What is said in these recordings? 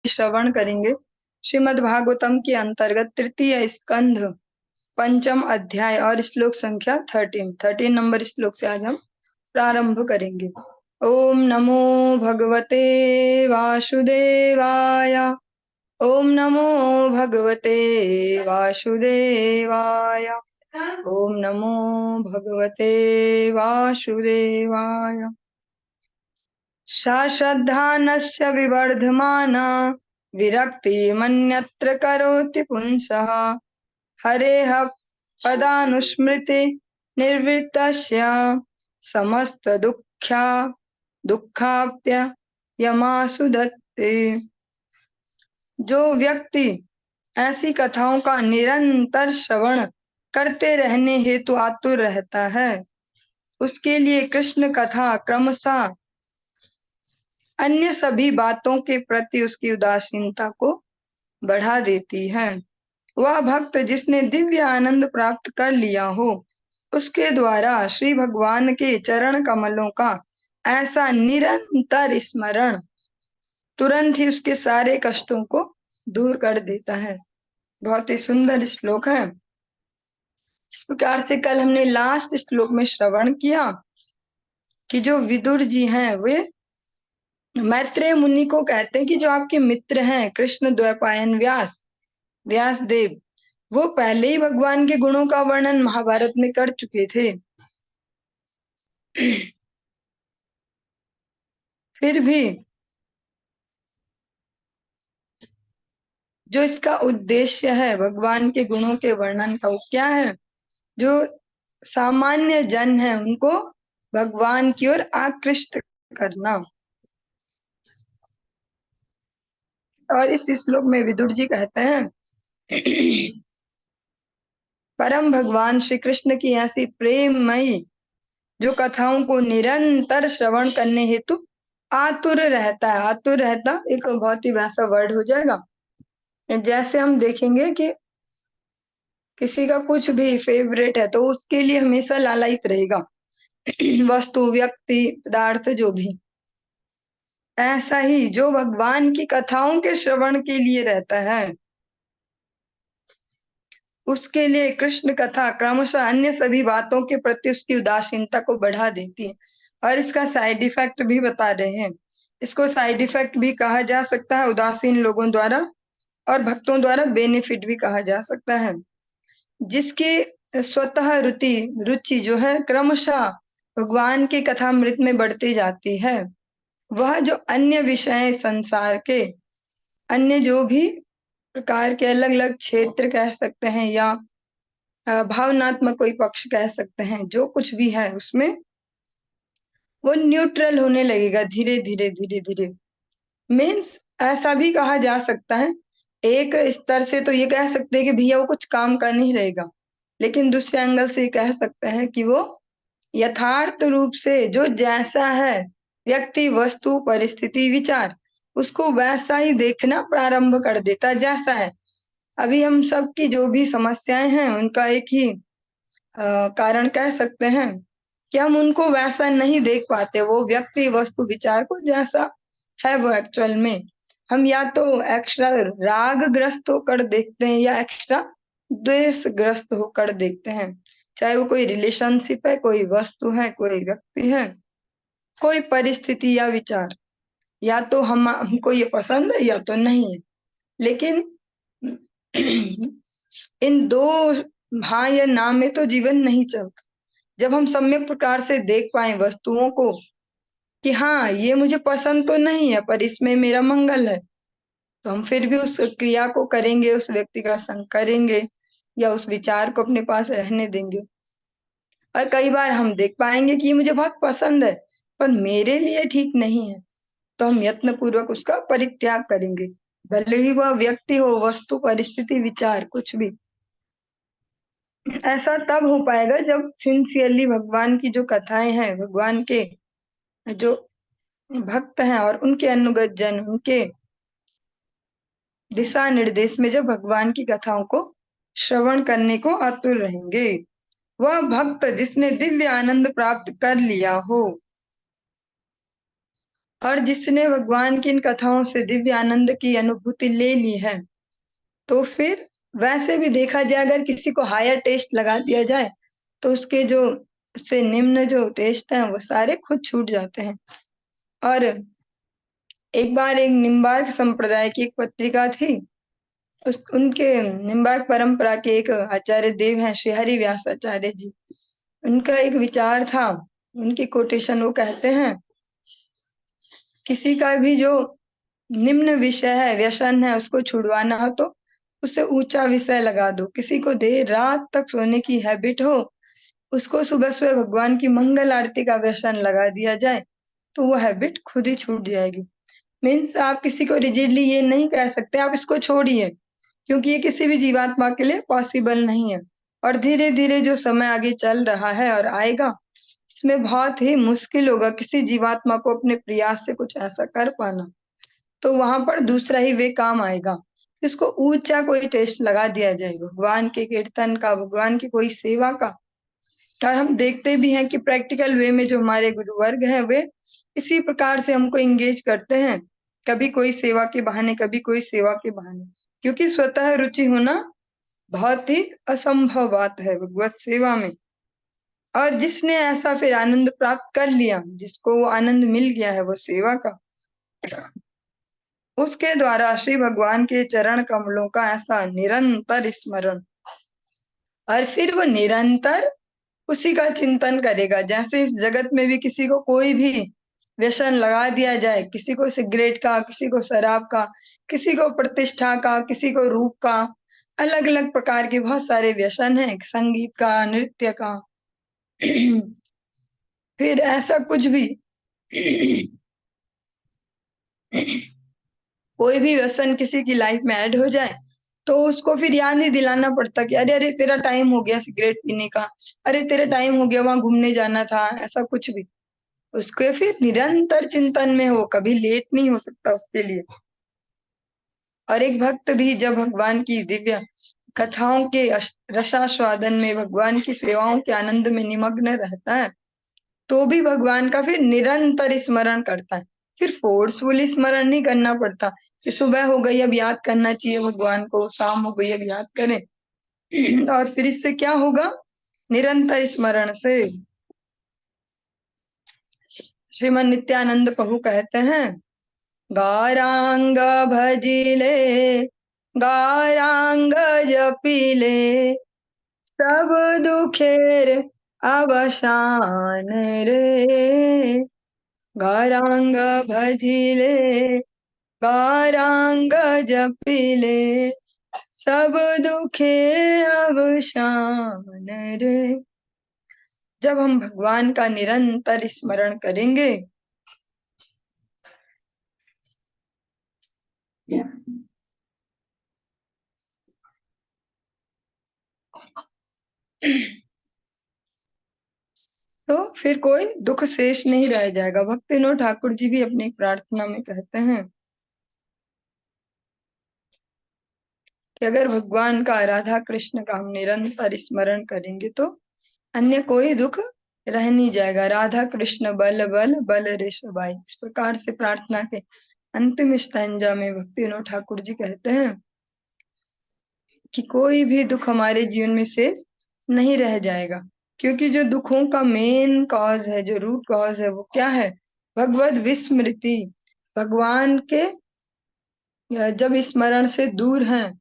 श्रवण करेंगे श्रीमद् भागवतम के अंतर्गत तृतीय स्कंध पंचम अध्याय और श्लोक संख्या 13 नंबर श्लोक से आज हम प्रारंभ करेंगे। ओम नमो भगवते वासुदेवाय। ओम नमो भगवते वासुदेवाय। ओम नमो भगवते वासुदेवाय। सा श्रद्धानस्य विवर्धमाना विरक्तिमन्यत्र करोति पुंसः हरेः पदानुस्मृति निर्वृतस्य दुःखाप्ययमासु धत्ते। जो व्यक्ति ऐसी कथाओं का निरंतर श्रवण करते रहने हेतु आतुर रहता है, उसके लिए कृष्ण कथा क्रमशः अन्य सभी बातों के प्रति उसकी उदासीनता को बढ़ा देती है। वह भक्त जिसने दिव्य आनंद प्राप्त कर लिया हो, उसके द्वारा श्री भगवान के चरण कमलों का ऐसा निरंतर स्मरण तुरंत ही उसके सारे कष्टों को दूर कर देता है। बहुत ही सुंदर श्लोक है। इस प्रकार से कल हमने लास्ट श्लोक में श्रवण किया कि जो विदुर जी हैं वे मैत्रेय मुनि को कहते हैं कि जो आपके मित्र हैं कृष्ण द्वैपायन व्यास देव, वो पहले ही भगवान के गुणों का वर्णन महाभारत में कर चुके थे। फिर भी जो इसका उद्देश्य है भगवान के गुणों के वर्णन का, वो क्या है? जो सामान्य जन है उनको भगवान की ओर आकृष्ट करना। और इस श्लोक में विदुर जी कहते हैं परम भगवान श्री कृष्ण की ऐसी प्रेममयी जो कथाओं को निरंतर श्रवण करने हेतु आतुर रहता है। आतुर रहता एक बहुत ही वैसा वर्ड हो जाएगा, जैसे हम देखेंगे कि किसी का कुछ भी फेवरेट है तो उसके लिए हमेशा लालायित रहेगा वस्तु, व्यक्ति, पदार्थ, जो भी। ऐसा ही जो भगवान की कथाओं के श्रवण के लिए रहता है, उसके लिए कृष्ण कथा क्रमशः अन्य सभी बातों के प्रति उसकी उदासीनता को बढ़ा देती है। और इसका साइड इफेक्ट भी बता रहे हैं। इसको साइड इफेक्ट भी कहा जा सकता है उदासीन लोगों द्वारा, और भक्तों द्वारा बेनिफिट भी कहा जा सकता है। जिसकी स्वतः रुचि जो है क्रमशः भगवान की कथामृत में बढ़ती जाती है, वह जो अन्य विषय संसार के अन्य जो भी प्रकार के अलग अलग क्षेत्र कह सकते हैं या भावनात्मक कोई पक्ष कह सकते हैं, जो कुछ भी है उसमें वो न्यूट्रल होने लगेगा धीरे धीरे धीरे धीरे। मीन्स ऐसा भी कहा जा सकता है, एक स्तर से तो ये कह सकते हैं कि भैया वो कुछ काम कर नहीं रहेगा, लेकिन दूसरे एंगल से कह सकते हैं कि वो यथार्थ रूप से जो जैसा है व्यक्ति, वस्तु, परिस्थिति, विचार, उसको वैसा ही देखना प्रारंभ कर देता जैसा है। अभी हम सब की जो भी समस्याएं हैं उनका एक ही कारण कह सकते हैं कि हम उनको वैसा नहीं देख पाते, वो व्यक्ति, वस्तु, विचार को जैसा है वो एक्चुअल में हम या तो एक्स्ट्रा राग ग्रस्त होकर देखते हैं या एक्स्ट्रा द्वेष ग्रस्त होकर देखते हैं। चाहे वो कोई रिलेशनशिप है, कोई वस्तु है, कोई व्यक्ति है, कोई परिस्थिति या विचार, या तो हमको ये पसंद है या तो नहीं है। लेकिन इन दो हाँ या ना में तो जीवन नहीं चलता। जब हम सम्यक प्रकार से देख पाए वस्तुओं को कि हाँ ये मुझे पसंद तो नहीं है पर इसमें मेरा मंगल है, तो हम फिर भी उस क्रिया को करेंगे, उस व्यक्ति का संग करेंगे या उस विचार को अपने पास रहने देंगे। और कई बार हम देख पाएंगे कि ये मुझे बहुत पसंद है पर मेरे लिए ठीक नहीं है, तो हम यत्न पूर्वक उसका परित्याग करेंगे, भले ही वह व्यक्ति हो, वस्तु, परिस्थिति, विचार, कुछ भी। ऐसा तब हो पाएगा जब सिंसियरली भगवान की जो कथाएं हैं, भगवान के जो भक्त हैं और उनके अनुगत जन, उनके दिशा निर्देश में जब भगवान की कथाओं को श्रवण करने को आतुर रहेंगे। वह भक्त जिसने दिव्य आनंद प्राप्त कर लिया हो। और जिसने भगवान की इन कथाओं से दिव्य आनंद की अनुभूति ले ली है, तो फिर वैसे भी देखा जाए, अगर किसी को हायर टेस्ट लगा दिया जाए तो उसके जो उससे निम्न जो टेस्ट हैं वो सारे खुद छूट जाते हैं। और एक बार एक निम्बार्क संप्रदाय की एक पत्रिका थी, उनके निम्बार्क परंपरा के एक आचार्य देव हैं, श्री हरि व्यास आचार्य जी। उनका एक विचार था, उनकी कोटेशन वो कहते हैं, किसी का भी जो निम्न विषय है, व्यसन है, उसको छुड़वाना हो तो उसे ऊंचा विषय लगा दो। किसी को देर रात तक सोने की हैबिट हो, उसको सुबह सुबह भगवान की मंगल आरती का व्यसन लगा दिया जाए तो वो हैबिट खुद ही छूट जाएगी। मीन्स आप किसी को रिजिडली ये नहीं कह सकते आप इसको छोड़िए, क्योंकि ये किसी भी जीवात्मा के लिए पॉसिबल नहीं है। और धीरे धीरे जो समय आगे चल रहा है और आएगा, इसमें बहुत ही मुश्किल होगा किसी जीवात्मा को अपने प्रयास से कुछ ऐसा कर पाना। तो वहां पर दूसरा ही वे काम आएगा, इसको ऊंचा कोई टेस्ट लगा दिया जाए भगवान के कीर्तन का, भगवान की कोई सेवा का। और हम देखते भी हैं कि प्रैक्टिकल वे में जो हमारे गुरु वर्ग हैं वे इसी प्रकार से हमको इंगेज करते हैं, कभी कोई सेवा के बहाने, कभी कोई सेवा के बहाने, क्योंकि स्वतः रुचि होना बहुत ही असंभव बात है भगवत सेवा में। और जिसने ऐसा फिर आनंद प्राप्त कर लिया, जिसको वो आनंद मिल गया है वो सेवा का, उसके द्वारा श्री भगवान के चरण कमलों का ऐसा निरंतर स्मरण, और फिर वो निरंतर उसी का चिंतन करेगा। जैसे इस जगत में भी किसी को कोई भी व्यसन लगा दिया जाए, किसी को सिगरेट का, किसी को शराब का, किसी को प्रतिष्ठा का, किसी को रूप का, अलग अलग प्रकार के बहुत सारे व्यसन हैं, संगीत का, नृत्य का। फिर ऐसा कुछ भी कोई भी व्यसन किसी की लाइफ में ऐड हो जाए तो उसको फिर याद नहीं दिलाना पड़ता कि अरे अरे तेरा टाइम हो गया सिगरेट पीने का, अरे तेरा टाइम हो गया वहां घूमने जाना था, ऐसा कुछ भी। उसके फिर निरंतर चिंतन में हो, कभी लेट नहीं हो सकता उसके लिए। और एक भक्त भी जब भगवान की दिव्य कथाओं के रसास्वादन में, भगवान की सेवाओं के आनंद में निमग्न रहता है, तो भी भगवान का फिर निरंतर स्मरण करता है। फिर फोर्सफुली स्मरण नहीं करना पड़ता कि सुबह हो गई अब याद करना चाहिए भगवान को, शाम हो गई अब याद करें। और फिर इससे क्या होगा, निरंतर स्मरण से। श्रीमन नित्यानंद प्रभु कहते हैं, गौरांग भजिले, गौरांग जपिले, सब दुखेर अवसान रे। गौरांग भजिले, गौरांग जपिले, सब दुखे अवसान रे। जब हम भगवान का निरंतर स्मरण करेंगे तो फिर कोई दुख शेष नहीं रह जाएगा। भक्ति विनोद ठाकुर जी भी अपनी प्रार्थना में कहते हैं कि अगर भगवान का, राधा कृष्ण का हम निरंतर स्मरण करेंगे तो अन्य कोई दुख रह नहीं जाएगा। राधा कृष्ण बल बल बल रे सबाई, इस प्रकार से प्रार्थना के अंतिम स्टैंजा में भक्ति विनोद ठाकुर जी कहते हैं कि कोई भी दुख हमारे जीवन में शेष नहीं रह जाएगा, क्योंकि जो दुखों का मेन कॉज है, जो रूट कॉज है, वो क्या है, भगवत विस्मृति। भगवान के जब स्मरण से दूर हैं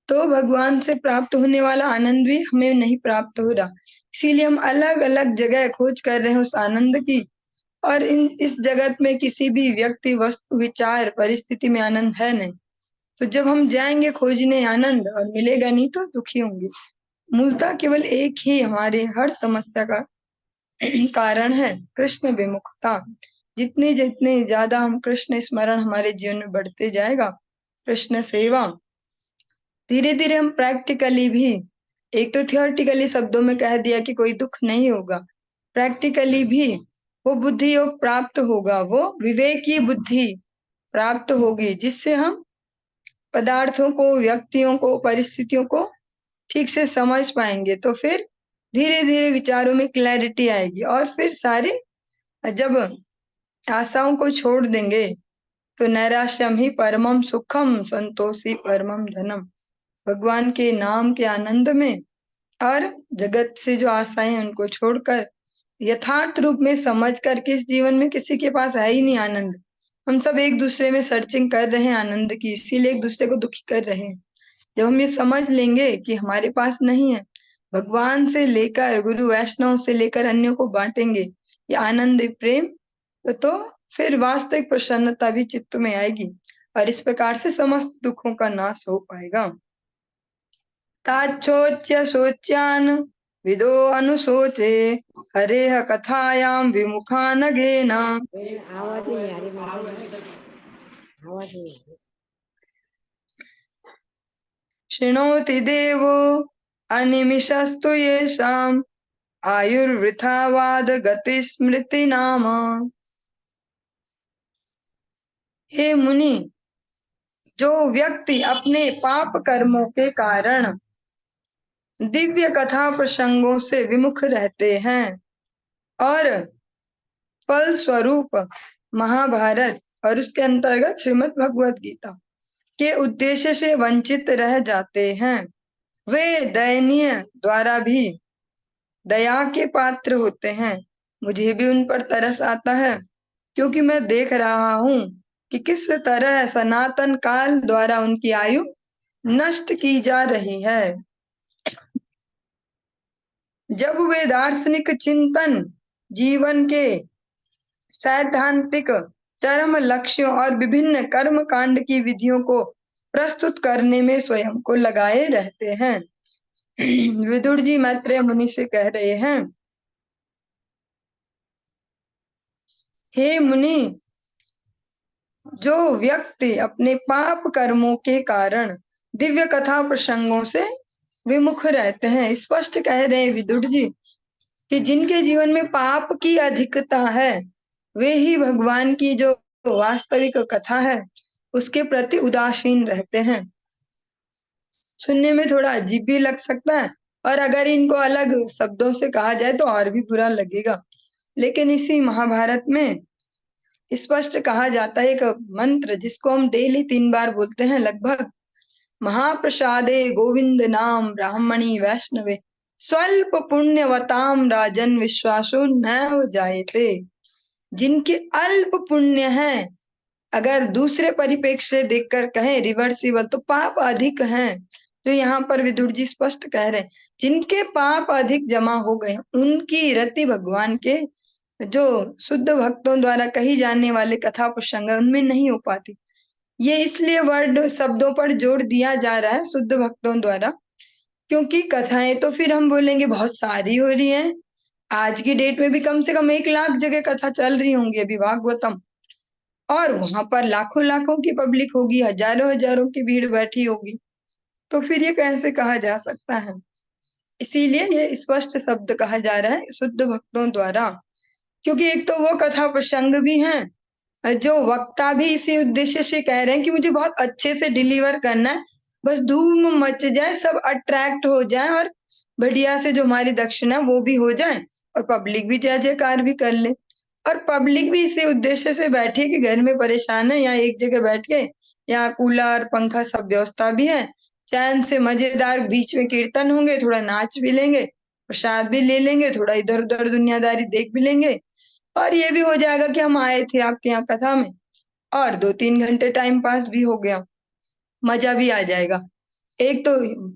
तो भगवान से प्राप्त होने वाला आनंद भी हमें नहीं प्राप्त हो रहा। इसीलिए हम अलग अलग जगह खोज कर रहे हैं उस आनंद की, और इस जगत में किसी भी व्यक्ति, वस्तु, विचार, परिस्थिति में आनंद है नहीं। तो जब हम जाएंगे खोजने आनंद और मिलेगा नहीं तो दुखी होंगे। मूलतः केवल एक ही हमारे हर समस्या का कारण है, कृष्ण विमुखता। जितने जितने ज्यादा हम कृष्ण स्मरण हमारे जीवन में बढ़ते जाएगा, कृष्ण सेवा, धीरे धीरे हम प्रैक्टिकली भी, एक तो थियोरटिकली शब्दों में कह दिया कि कोई दुख नहीं होगा, प्रैक्टिकली भी वो बुद्धि योग प्राप्त होगा, वो विवेकी बुद्धि प्राप्त होगी, जिससे हम पदार्थों को, व्यक्तियों को, परिस्थितियों को ठीक से समझ पाएंगे। तो फिर धीरे धीरे विचारों में क्लैरिटी आएगी, और फिर सारे जब आशाओं को छोड़ देंगे तो नैराश्यम ही परमम सुखम संतोषी परमम धनम। भगवान के नाम के आनंद में और जगत से जो आशाएं हैं उनको छोड़कर यथार्थ रूप में समझ कर कि इस जीवन में किसी के पास है ही नहीं आनंद। हम सब एक दूसरे में सर्चिंग कर रहे हैं आनंद की, इसीलिए एक दूसरे को दुखी कर रहे हैं। जब हम ये समझ लेंगे कि हमारे पास नहीं है, भगवान से लेकर गुरु वैष्णव से लेकर अन्यों को बांटेंगे ये आनंद प्रेम, तो फिर वास्तविक प्रसन्नता भी चित्त में आएगी और इस प्रकार से समस्त दुखों का नाश हो पाएगा। ताच्छोच्य शोच्यान विदो अनुशोचे हरेह कथायाम विमुखा नघेन। आवाज ही नहीं आ रही, आवाज नहीं आ रही। शृणोति देवो अनिमिषस्तु येषाम् आयुर्वृथा वाद गति स्मृति नाम। हे मुनि, जो व्यक्ति अपने पाप कर्मों के कारण दिव्य कथा प्रसंगों से विमुख रहते हैं और फल स्वरूप महाभारत और उसके अंतर्गत श्रीमद् भगवत गीता के उद्देश्य से वंचित रह जाते हैं, वे दयनीय द्वारा भी दया के पात्र होते हैं। मुझे भी उन पर तरस आता है, क्योंकि मैं देख रहा हूँ कि किस तरह सनातन काल द्वारा उनकी आयु नष्ट की जा रही है। जब वे दार्शनिक चिंतन, जीवन के सैद्धांतिक चरम लक्ष्यों और विभिन्न कर्म कांड की विधियों को प्रस्तुत करने में स्वयं को लगाए रहते हैं। विदुर जी मैत्रेय मुनि से कह रहे हैं, हे मुनि, जो व्यक्ति अपने पाप कर्मों के कारण दिव्य कथा प्रसंगों से विमुख रहते हैं, स्पष्ट कह रहे हैं विदुर जी कि जिनके जीवन में पाप की अधिकता है वे ही भगवान की जो वास्तविक कथा है उसके प्रति उदासीन रहते हैं। सुनने में थोड़ा अजीब भी लग सकता है और अगर इनको अलग शब्दों से कहा जाए तो और भी बुरा लगेगा, लेकिन इसी महाभारत में स्पष्ट कहा जाता है एक मंत्र जिसको हम डेली 3 बार बोलते हैं लगभग, महाप्रसादे गोविंद नाम ब्राह्मणी वैष्णवे स्वल्प पुण्यवताम राजन विश्वासो नैव जायते। जिनके अल्प पुण्य है, अगर दूसरे परिप्रेक्ष्य से देखकर कहें रिवर्सिबल, तो पाप अधिक हैं। तो यहाँ पर विदुर जी स्पष्ट कह रहे हैं, जिनके पाप अधिक जमा हो गए उनकी रति भगवान के जो शुद्ध भक्तों द्वारा कही जाने वाले कथा प्रसंग उनमें नहीं हो पाती। ये इसलिए वर्ड शब्दों पर जोर दिया जा रहा है शुद्ध भक्तों द्वारा, क्योंकि कथाएं तो फिर हम बोलेंगे बहुत सारी हो रही हैं। आज की डेट में भी कम से कम 1 लाख जगह कथा चल रही होंगी अभी भागवतम, और वहां पर लाखों लाखों की पब्लिक होगी, हजारों हजारों की भीड़ बैठी होगी, तो फिर ये कैसे कहा जा सकता है। इसीलिए ये स्पष्ट शब्द कहा जा रहा है शुद्ध भक्तों द्वारा, क्योंकि एक तो वो कथा प्रसंग भी हैं जो वक्ता भी इसी उद्देश्य से कह रहे हैं कि मुझे बहुत अच्छे से डिलीवर करना है, बस धूम मच जाए, सब अट्रैक्ट हो जाए और बढ़िया से जो हमारी दक्षिणा वो भी हो जाए और पब्लिक भी जय जयकार भी कर ले। और पब्लिक भी इसी उद्देश्य से बैठी है कि घर में परेशान है, यहाँ एक जगह बैठ के, यहाँ कूलर पंखा सब व्यवस्था भी है, चैन से मजेदार बीच में कीर्तन होंगे, थोड़ा नाच भी लेंगे, प्रसाद भी ले लेंगे, थोड़ा इधर उधर दुनियादारी देख भी लेंगे, और ये भी हो जाएगा कि हम आए थे आपके यहाँ कथा में, और 2-3 घंटे टाइम पास भी हो गया, मजा भी आ जाएगा। एक तो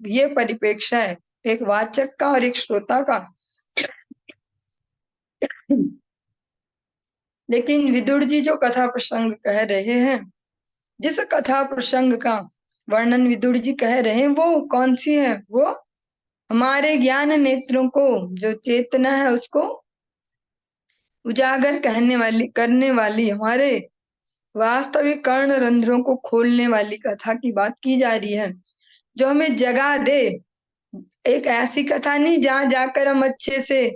ये परिप्रेक्ष्य है, एक वाचक का और एक श्रोता का। लेकिन विदुर जी जो कथा प्रसंग कह रहे हैं, जिस कथा प्रसंग का वर्णन विदुर जी कह रहे हैं, वो कौन सी है? वो हमारे ज्ञान नेत्रों को, जो चेतना है उसको उजागर करने वाली, हमारे वास्तविक कर्ण रंध्रों को खोलने वाली कथा की बात की जा रही है, जो हमें जगा दे। एक ऐसी कथा नहीं जहाँ जाकर हम अच्छे से,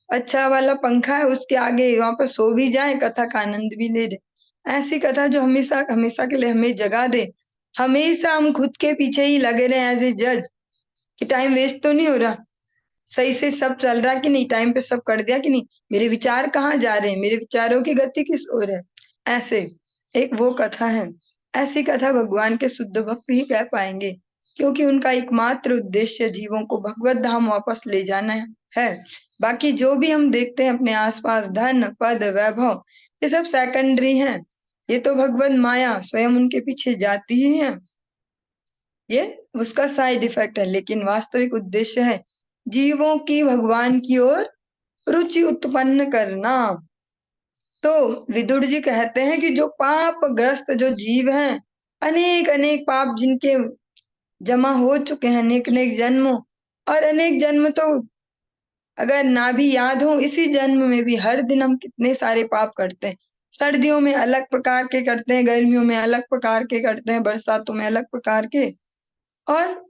अच्छा वाला पंखा है उसके आगे वहां पर सो भी जाए, कथा का आनंद भी ले ले। ऐसी कथा जो हमेशा हमेशा के लिए हमें जगा दे, हमेशा हम खुद के पीछे ही लगे रहे एज ए जज कि टाइम वेस्ट तो नहीं हो रहा, सही से सब चल रहा कि नहीं, टाइम पे सब कर दिया कि नहीं, मेरे विचार कहाँ जा रहे हैं, मेरे विचारों की गति किस ओर है। ऐसे एक वो कथा है। ऐसी कथा भगवान के शुद्ध भक्त ही कह पाएंगे, क्योंकि उनका एकमात्र उद्देश्य जीवों को भगवत धाम वापस ले जाना है। बाकी जो भी हम देखते हैं अपने आसपास, धन पद वैभव, ये सब सेकेंडरी हैं। ये तो भगवत माया स्वयं उनके पीछे जाती ही है, ये उसका साइड इफेक्ट है। लेकिन वास्तविक उद्देश्य है जीवों की भगवान की ओर रुचि उत्पन्न करना। तो विदुर जी कहते हैं कि जो पाप ग्रस्त जो जीव हैं, अनेक अनेक पाप जिनके जमा हो चुके हैं, अनेक अनेक जन्मों, और अनेक जन्म तो अगर ना भी याद हो, इसी जन्म में भी हर दिन हम कितने सारे पाप करते हैं। सर्दियों में अलग प्रकार के करते हैं, गर्मियों में अलग प्रकार के करते हैं, बरसातों में अलग प्रकार के। और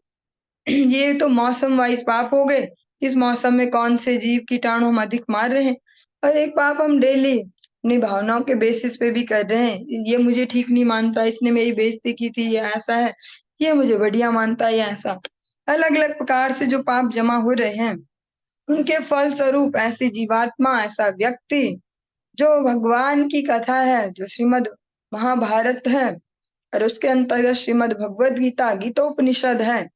ये तो मौसम वाइज पाप हो गए, इस मौसम में कौन से जीव कीटाणु हम अधिक मार रहे हैं। और एक पाप हम डेली अपनी भावनाओं के बेसिस पे भी कर रहे हैं, ये मुझे ठीक नहीं मानता, इसने मेरी बेइज्जती की थी, ये ऐसा है, ये मुझे बढ़िया मानता है, ये ऐसा। अलग अलग प्रकार से जो पाप जमा हो रहे हैं, उनके फल स्वरूप ऐसी जीवात्मा, ऐसा व्यक्ति जो भगवान की कथा है, जो श्रीमद् महाभारत है और उसके अंतर्गत श्रीमद् भगवद गीता गीतोपनिषद है,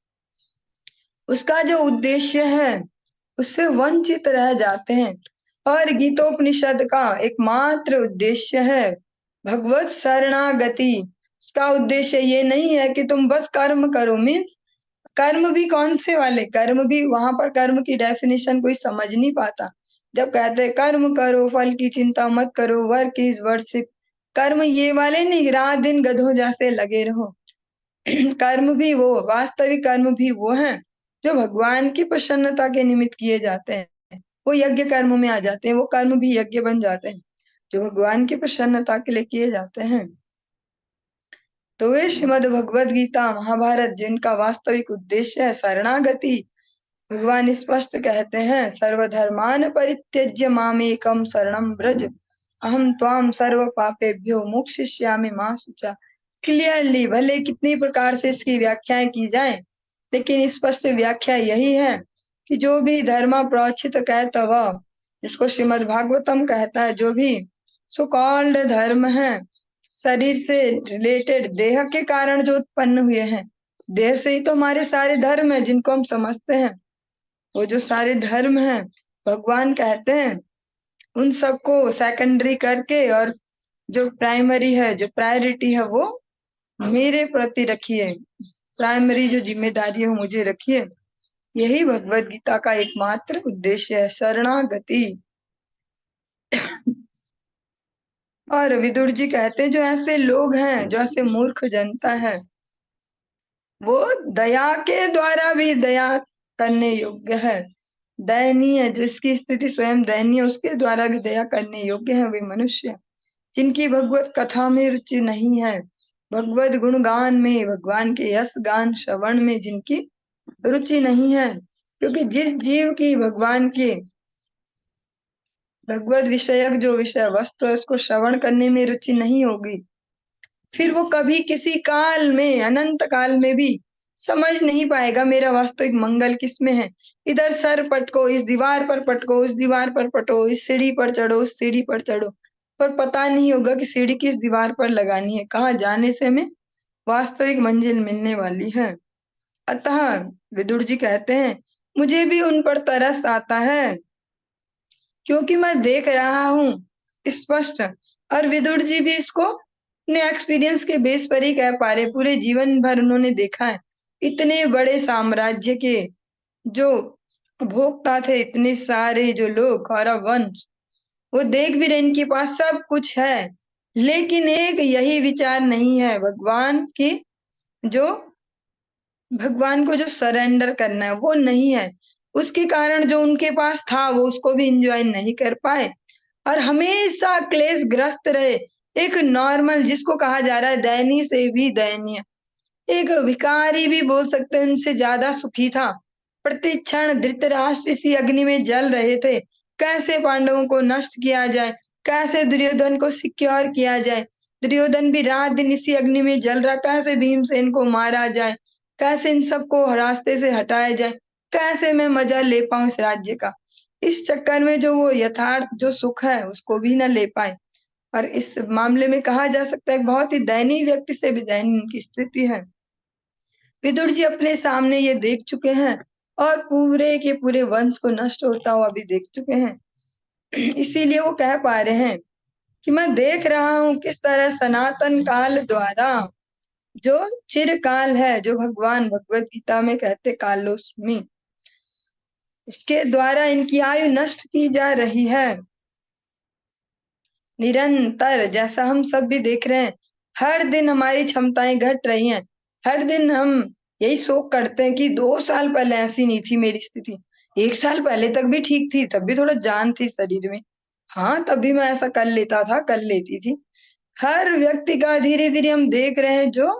उसका जो उद्देश्य है उससे वंचित रह जाते हैं। और गीतोपनिषद का एकमात्र उद्देश्य है भगवत शरणागति। उसका उद्देश्य ये नहीं है कि तुम बस कर्म करो, मीन्स कर्म भी कौन से वाले कर्म, भी वहां पर कर्म की डेफिनेशन कोई समझ नहीं पाता। जब कहते हैं कर्म करो, फल की चिंता मत करो, वर्क इज वर्शिप, कर्म ये वाले नहीं, रात दिन गधों जैसे लगे रहो। कर्म भी वो, वास्तविक कर्म भी वो हैं जो भगवान की प्रसन्नता के निमित्त किए जाते हैं। वो यज्ञ कर्म में आ जाते हैं, वो कर्म भी यज्ञ बन जाते हैं जो भगवान की प्रसन्नता के लिए किए जाते हैं। तो वे श्रीमद् भगवद गीता महाभारत जिनका वास्तविक उद्देश्य है शरणागति, भगवान स्पष्ट कहते हैं सर्वधर्मान परित्यज्य मामेकम शरणम व्रज अहम त्वाम सर्व पापेभ्यो मोक्षयिष्यामि मा शुचा। क्लियरली, भले कितनी प्रकार से इसकी व्याख्याएं की जाएं, लेकिन स्पष्ट व्याख्या यही है कि जो भी धर्म प्रोचित कहता वह, जिसको श्रीमद् भागवतम कहता है, जो भी सो कॉल्ड धर्म है, शरीर से रिलेटेड, देह के कारण जो उत्पन्न हुए हैं, देह से ही तो हमारे सारे धर्म है जिनको हम समझते हैं, वो जो सारे धर्म हैं भगवान कहते हैं उन सबको सेकेंडरी करके, और जो प्राइमरी है, जो प्रायोरिटी है, वो मेरे प्रति रखिए, प्राइमरी जो जिम्मेदारी है वो मुझे रखिए। यही भगवत गीता का एकमात्र उद्देश्य है, शरणागति। और विदुर जी कहते हैं जो ऐसे लोग हैं, जो ऐसे मूर्ख जनता है, वो दया के द्वारा भी दया करने योग्य है। दयनीय, जो इसकी स्थिति स्वयं दयनीय, उसके द्वारा भी दया करने योग्य है वे मनुष्य जिनकी भगवत कथा में रुचि नहीं है, भगवत गुणगान में, भगवान के यश गान श्रवण में जिनकी रुचि नहीं है। क्योंकि जिस जीव की भगवान के भगवत विषयक जो विषय वस्तु है उसको श्रवण करने में रुचि नहीं होगी, फिर वो कभी किसी काल में, अनंत काल में भी समझ नहीं पाएगा मेरा वास्तविक मंगल किसमें है। इधर सर पटको, इस दीवार पर पटको, उस दीवार पर पटो, इस सीढ़ी पर चढ़ो, उस सीढ़ी पर चढ़ो, पर पता नहीं होगा कि सीढ़ी किस दीवार पर लगानी है, कहाँ जाने से हमें वास्तविक मंजिल मिलने वाली है। अतः विदुर जी कहते हैं मुझे भी उन पर तरस आता है, क्योंकि मैं देख रहा हूँ स्पष्ट। और विदुर जी भी इसको अपने एक्सपीरियंस के बेस पर ही कह पा रहे, पूरे जीवन भर उन्होंने देखा है। इतने बड़े साम्राज्य के जो भोक्ता थे, इतने सारे जो लोग कौरव वंश, वो देख भी रहे इनके पास सब कुछ है, लेकिन एक यही विचार नहीं है भगवान की, जो भगवान को जो सरेंडर करना है वो नहीं है। उसके कारण जो उनके पास था वो उसको भी इंजॉय नहीं कर पाए, और हमेशा क्लेश ग्रस्त रहे। एक नॉर्मल, जिसको कहा जा रहा है दयनीय से भी दयनीय, एक भिखारी भी बोल सकते हैं, उनसे ज्यादा सुखी था। प्रति क्षण धृतराष्ट्र इसी अग्नि में जल रहे थे, कैसे पांडवों को नष्ट किया जाए, कैसे दुर्योधन को सिक्योर किया जाए। दुर्योधन भी रात दिन इसी अग्नि में जल रहा, कैसे भीमसेन को मारा जाए, कैसे इन सबको रास्ते से हटाया जाए। कैसे मैं मजा ले पाऊं इस राज्य का। इस चक्कर में जो वो यथार्थ जो सुख है उसको भी ना ले पाए। और इस मामले में कहा जा सकता है बहुत ही दयनीय व्यक्ति से भी दयनीय उनकी स्थिति है। विदुर जी अपने सामने ये देख चुके हैं और पूरे के पूरे वंश को नष्ट होता हुआ भी देख चुके हैं। इसीलिए वो कह पा रहे हैं कि मैं देख रहा हूं किस तरह सनातन काल द्वारा, जो चिरकाल है, जो भगवान भगवत गीता में कहते कालोस्मि, उसके द्वारा इनकी आयु नष्ट की जा रही है निरंतर। जैसा हम सब भी देख रहे हैं, हर दिन हमारी क्षमताएं घट रही हैं। हर दिन हम यही शोक करते हैं कि 2 साल पहले ऐसी नहीं थी मेरी स्थिति, 1 साल पहले तक भी ठीक थी, तब भी थोड़ा जान थी शरीर में, हाँ तब भी मैं ऐसा कर लेता था, कर लेती थी। हर व्यक्ति का धीरे धीरे हम देख रहे हैं जो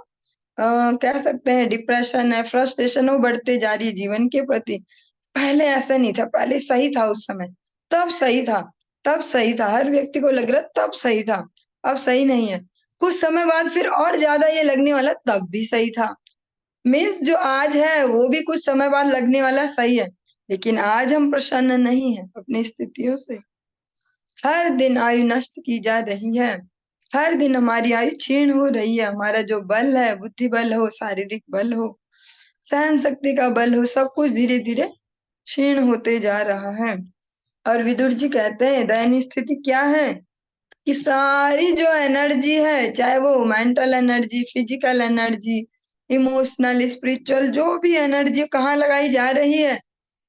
कह सकते हैं डिप्रेशन है, फ्रस्ट्रेशन, वो बढ़ते जा रही है जीवन के प्रति। पहले ऐसा नहीं था, पहले सही था, उस समय तब सही था, तब सही था, हर व्यक्ति को लग रहा तब सही था, अब सही नहीं है। कुछ समय बाद फिर और ज्यादा ये लगने वाला तब भी सही था। मीन्स जो आज है वो भी कुछ समय बाद लगने वाला सही है, लेकिन आज हम प्रसन्न नहीं है अपनी स्थितियों से। हर दिन आयु नष्ट की जा रही है, हर दिन हमारी आयु क्षीण हो रही है। हमारा जो बल है, बुद्धि बल हो, शारीरिक बल हो, सहन शक्ति का बल हो, सब कुछ धीरे धीरे क्षीण होते जा रहा है। और विदुर जी कहते हैं दयनीय स्थिति क्या है कि सारी जो एनर्जी है, चाहे वो mental energy, physical energy, emotional, spiritual, जो भी एनर्जी कहाँ लगाई जा रही है,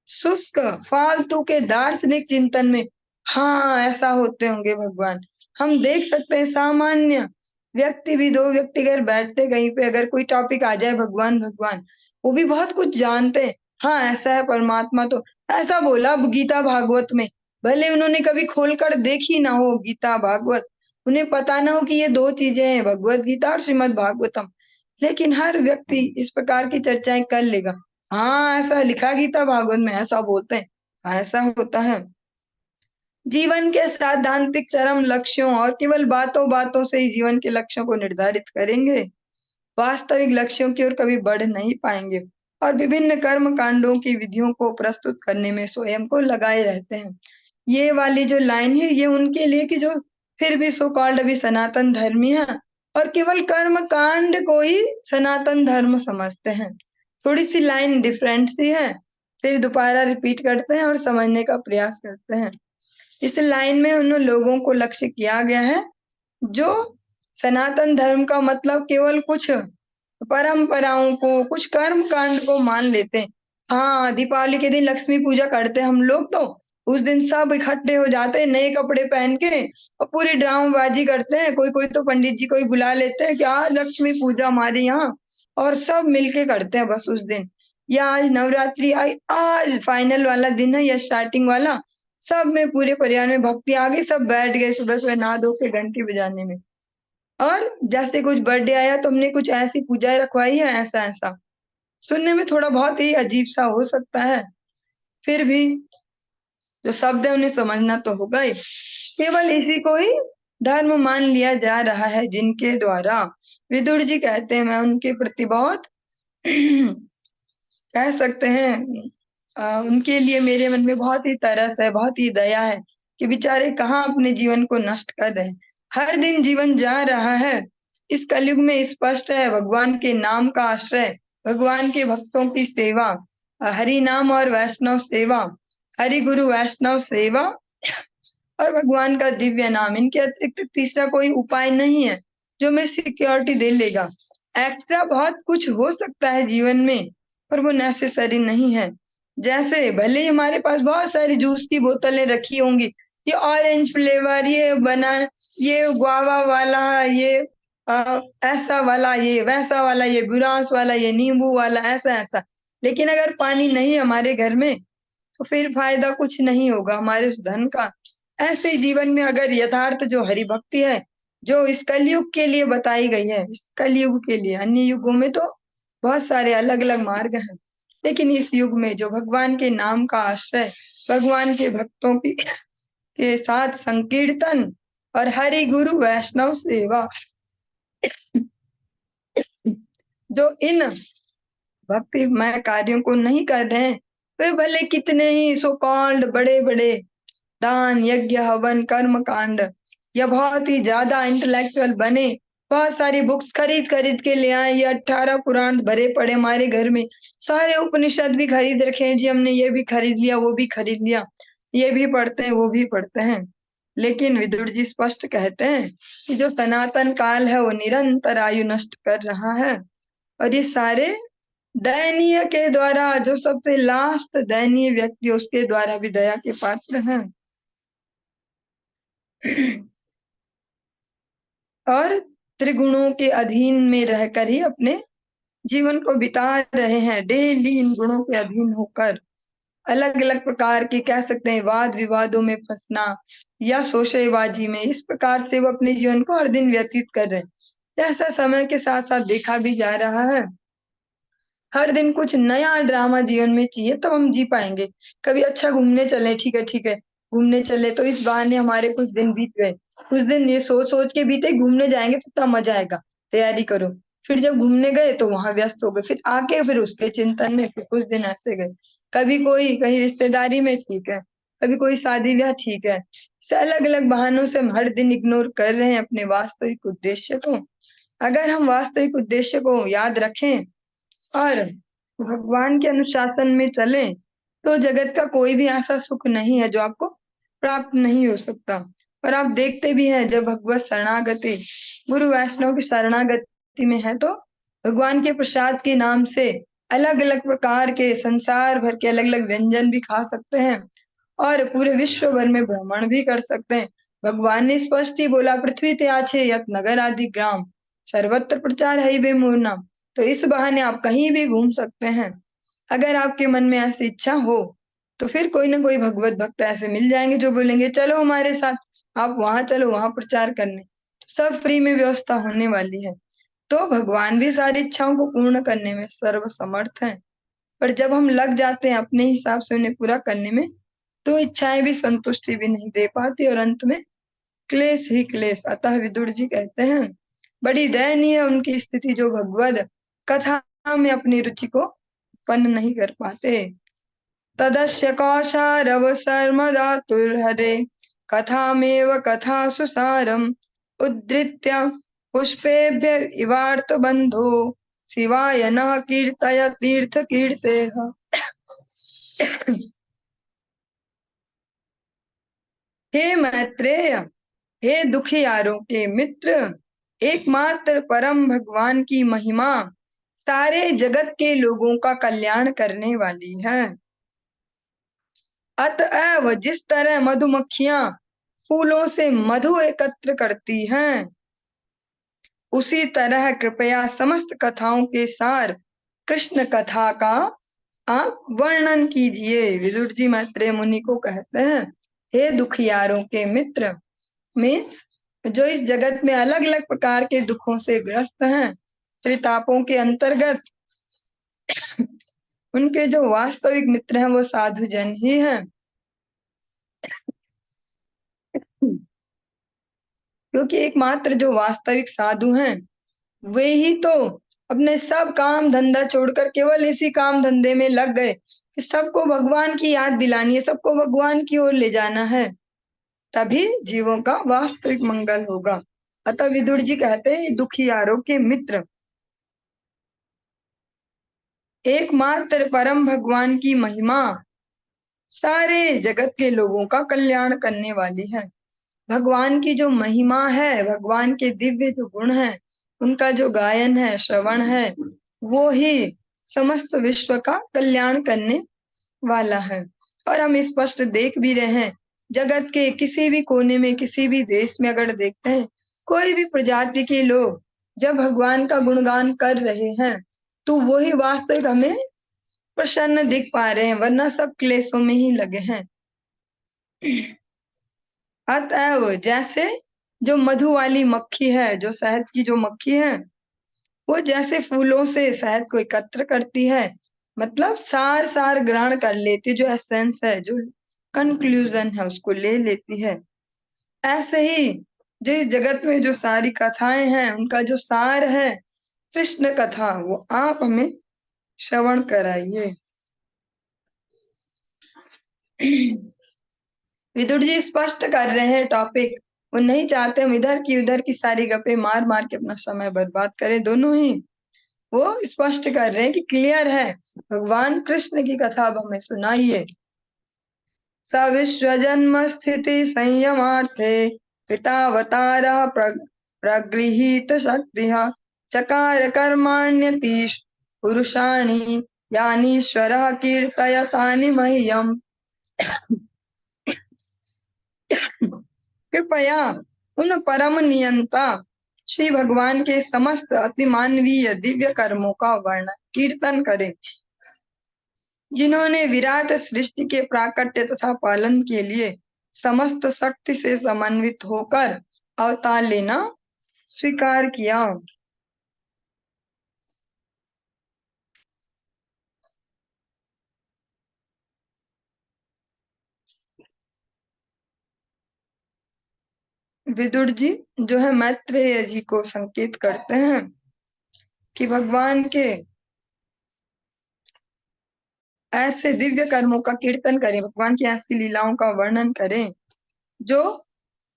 शुष्क फालतू के दार्शनिक चिंतन में। हाँ ऐसा होते होंगे भगवान, हम देख सकते हैं सामान्य व्यक्ति भी, 2 व्यक्ति अगर बैठते कहीं पे, अगर कोई टॉपिक आ जाए भगवान भगवान, वो भी बहुत कुछ जानते हैं। हाँ ऐसा है परमात्मा, तो ऐसा बोला गीता भागवत में, भले उन्होंने कभी खोलकर देखी ना हो गीता भागवत, उन्हें पता ना हो कि ये 2 चीजें हैं, भगवत गीता और श्रीमद् भागवतम, लेकिन हर व्यक्ति इस प्रकार की चर्चाएं कर लेगा। हाँ ऐसा लिखा गीता भागवत में, ऐसा बोलते हैं, हाँ, ऐसा होता है। जीवन के सैद्धांतिक चरम लक्ष्यों और केवल बातों बातों से ही जीवन के लक्ष्यों को निर्धारित करेंगे, वास्तविक लक्ष्यों की ओर कभी बढ़ नहीं पाएंगे, और विभिन्न कर्म कांडों की विधियों को प्रस्तुत करने में स्वयं को लगाए रहते हैं। ये वाली जो लाइन है ये उनके लिए कि जो फिर भी सो कॉल्ड अभी सनातन धर्मी है और केवल कर्म कांड को ही सनातन धर्म समझते हैं। थोड़ी सी लाइन डिफरेंट सी है, फिर दोबारा रिपीट करते हैं और समझने का प्रयास करते हैं। इस लाइन में उन लोगों को लक्ष्य किया गया है जो सनातन धर्म का मतलब केवल कुछ परंपराओं को, कुछ कर्म कांड को मान लेते हैं। हाँ दीपावली के दिन लक्ष्मी पूजा करते हैं हम लोग, तो उस दिन सब इकट्ठे हो जाते हैं नए कपड़े पहन के और पूरी ड्रामाबाजी करते हैं, कोई कोई तो पंडित जी को ही बुला लेते हैं कि आज लक्ष्मी पूजा हमारे यहाँ, और सब मिलके करते हैं बस उस दिन। या आज नवरात्रि आई, आज फाइनल वाला दिन है या स्टार्टिंग वाला, सब में पूरे परिवार में भक्ति आ गई, सब बैठ गए सुबह सुबह नहा धो के घंटी बजाने में। और जैसे कुछ बर्थडे आया तो हमने कुछ ऐसी पूजाएं रखवाई है, ऐसा ऐसा। सुनने में थोड़ा बहुत ही अजीब सा हो सकता है, फिर भी जो शब्द है उन्हें समझना तो होगा ही। केवल इसी को ही धर्म मान लिया जा रहा है, जिनके द्वारा विदुर जी कहते हैं मैं उनके प्रति बहुत कह सकते हैं उनके लिए मेरे मन में बहुत ही तरस है, बहुत ही दया है कि बेचारे कहाँ अपने जीवन को नष्ट कर रहे हैं। हर दिन जीवन जा रहा है, इस कलयुग में स्पष्ट है भगवान के नाम का आश्रय, भगवान के भक्तों की सेवा, हरि नाम और वैष्णव सेवा, हरि गुरु वैष्णव सेवा और भगवान का दिव्य नाम, इनके अतिरिक्त तीसरा कोई उपाय नहीं है जो मैं सिक्योरिटी दे लेगा। एक्स्ट्रा बहुत कुछ हो सकता है जीवन में पर वो नेसेसरी नहीं है। जैसे भले ही हमारे पास बहुत सारी जूस की बोतलें रखी होंगी, ये ऑरेंज फ्लेवर, ये बना, ये गुआवा वाला, ये ऐसा वाला, ये वैसा वाला, ये बुरांस वाला, ये नींबू वाला, ऐसा ऐसा, लेकिन अगर पानी नहीं हमारे घर में तो फिर फायदा कुछ नहीं होगा हमारे उस धन का। ऐसे ही जीवन में अगर यथार्थ जो हरि भक्ति है, जो इस कलयुग के लिए बताई गई है, इस कलयुग के लिए, अन्य युगों में तो बहुत सारे अलग अलग मार्ग हैं, लेकिन इस युग में जो भगवान के नाम का आश्रय, भगवान के भक्तों की के साथ संकीर्तन और हरि गुरु वैष्णव सेवा, जो इन भक्तिमय कार्यों को नहीं कर रहे हैं वे भले कितने ही सो कॉल्ड बड़े बड़े दान यज्ञ हवन कर्म कांड या बहुत ही ज्यादा इंटेलेक्चुअल बने, बहुत सारी बुक्स खरीद खरीद के ले आए, ये 18 पुराण भरे पड़े हमारे घर में, सारे उपनिषद भी खरीद रखे हैं जी हमने, ये भी खरीद लिया वो भी खरीद लिया, ये भी पढ़ते हैं वो भी पढ़ते हैं। लेकिन विदुर जी स्पष्ट कहते हैं कि जो सनातन काल है वो निरंतर आयु नष्ट कर रहा है, और ये सारे दयनीय के द्वारा, जो सबसे लास्ट दयनीय व्यक्ति उसके द्वारा भी दया के पात्र हैं। और त्रिगुणों के अधीन में रहकर ही अपने जीवन को बिता रहे हैं, डेली इन गुणों के अधीन होकर अलग अलग प्रकार के कह सकते हैं वाद विवादों में फंसना या शोषेबाजी में, इस प्रकार से वो अपने जीवन को हर दिन व्यतीत कर रहे हैं। ऐसा समय के साथ साथ देखा भी जा रहा है, हर दिन कुछ नया ड्रामा जीवन में चाहिए तब हम जी पाएंगे। कभी अच्छा घूमने चले, ठीक है ठीक है, घूमने चले तो इस बहाने हमारे कुछ दिन बीत गए, कुछ दिन ये सोच सोच के बीते घूमने जाएंगे तो तब मजा आएगा, तैयारी करो। फिर जब घूमने गए तो वहां व्यस्त हो गए, फिर आके फिर उसके चिंतन में फिर कुछ दिन ऐसे गए। कभी कोई कहीं रिश्तेदारी में, ठीक है, कभी कोई शादी ब्याह, ठीक है, से अलग अलग बहानों से हम हर दिन इग्नोर कर रहे हैं अपने वास्तविक उद्देश्य को। अगर हम वास्तविक उद्देश्य को याद रखें और भगवान के अनुशासन में चले तो जगत का कोई भी ऐसा सुख नहीं है जो आपको प्राप्त नहीं हो सकता। और आप देखते भी हैं जब भगवत शरणागति गुरु वैष्णव की शरणागति में है तो भगवान के प्रसाद के नाम से अलग अलग प्रकार के संसार भर के अलग अलग व्यंजन भी खा सकते हैं और पूरे विश्व भर में भ्रमण भी कर सकते हैं। भगवान ने स्पष्ट ही बोला, पृथ्वी ते आछे यत नगर आदि ग्राम सर्वत्र प्रचार है वे मोर नाम। तो इस बहाने आप कहीं भी घूम सकते हैं। अगर आपके मन में ऐसी इच्छा हो तो फिर कोई ना कोई भगवत भक्त ऐसे मिल जाएंगे जो बोलेंगे चलो हमारे साथ, आप वहां चलो वहां प्रचार करने, सब फ्री में व्यवस्था होने वाली है। तो भगवान भी सारी इच्छाओं को पूर्ण करने में सर्वसमर्थ है, पर जब हम लग जाते हैं अपने हिसाब से उन्हें पूरा करने में तो इच्छाएं भी संतुष्टि भी नहीं दे पाती और अंत में क्लेश ही क्लेश। अतः विदुर जी कहते हैं बड़ी दयनीय है उनकी स्थिति जो भगवद कथा में अपनी रुचि को उत्पन्न नहीं कर पाते। तदस्य कौशारव सर्मदातुर्हरे कथामेव कथा सुसारम उद्धृत्य पुष्पेभ्य इवार्थ बंधो शिवाय नः कीर्तय तीर्थ कीर्तेः। हे मैत्रेय, हे दुखियारों के मित्र, एकमात्र परम भगवान की महिमा सारे जगत के लोगों का कल्याण करने वाली है। अतएव जिस तरह मधुमक्खियां फूलों से मधु एकत्र करती हैं, उसी तरह कृपया समस्त कथाओं के सार कृष्ण कथा का आप वर्णन कीजिए। विदुर जी मैत्रेय मुनि को कहते हैं, हे दुखियारों के मित्र, में जो इस जगत में अलग अलग प्रकार के दुखों से ग्रस्त हैं, त्रितापों के अंतर्गत उनके जो वास्तविक मित्र हैं वो साधु जन ही हैं। क्योंकि एकमात्र जो वास्तविक साधु हैं वे ही तो अपने सब काम धंधा छोड़कर केवल इसी काम धंधे में लग गए कि सबको भगवान की याद दिलानी है, सबको भगवान की ओर ले जाना है, तभी जीवों का वास्तविक मंगल होगा। अतः विदुर जी कहते हैं दुखियारों के मित्र, एकमात्र परम भगवान की महिमा सारे जगत के लोगों का कल्याण करने वाली है। भगवान की जो महिमा है, भगवान के दिव्य जो गुण है, उनका जो गायन है, श्रवण है, वो ही समस्त विश्व का कल्याण करने वाला है। और हम स्पष्ट देख भी रहे हैं, जगत के किसी भी कोने में किसी भी देश में अगर देखते हैं कोई भी प्रजाति के लोग जब भगवान का गुणगान कर रहे हैं तो वही वास्तविक हमें प्रसन्न दिख पा रहे हैं, वरना सब क्लेशों में ही लगे हैं। अतएव जैसे जो मधु वाली मक्खी है, जो शहद की जो मक्खी है, वो जैसे फूलों से शहद को एकत्र करती है, मतलब सार सार ग्रहण कर लेती, जो एसेंस है, जो कंक्लूजन है उसको ले लेती है, ऐसे ही जो इस जगत में जो सारी कथाएं हैं उनका जो सार है कृष्ण कथा, वो आप हमें श्रवण कराइए। विदुर जी स्पष्ट कर रहे हैं टॉपिक। वो नहीं चाहते हम उधर की सारी गप्पे मार मार के अपना समय बर्बाद करें, दोनों ही। वो स्पष्ट कर रहे हैं कि क्लियर है, भगवान कृष्ण की कथा अब हमें सुनाइए। स विश्वजन्म स्थिति संयमार्थे कृतावतारः प्रगृहीत शक्तिः चकार कर्माण्यतीश पुरुषाणि यानीश्वरः कीर्तयतानि मह्यम्। कृपया उन परम नियंता श्री भगवान के समस्त अतिमानवीय दिव्य कर्मों का वर्णन कीर्तन करें, जिन्होंने विराट सृष्टि के प्राकट्य तथा पालन के लिए समस्त शक्ति से समन्वित होकर अवतार लेना स्वीकार किया। विदुर जी जो है मैत्रेय जी को संकेत करते हैं कि भगवान के ऐसे दिव्य कर्मों का कीर्तन करें, भगवान की ऐसी लीलाओं का वर्णन करें जो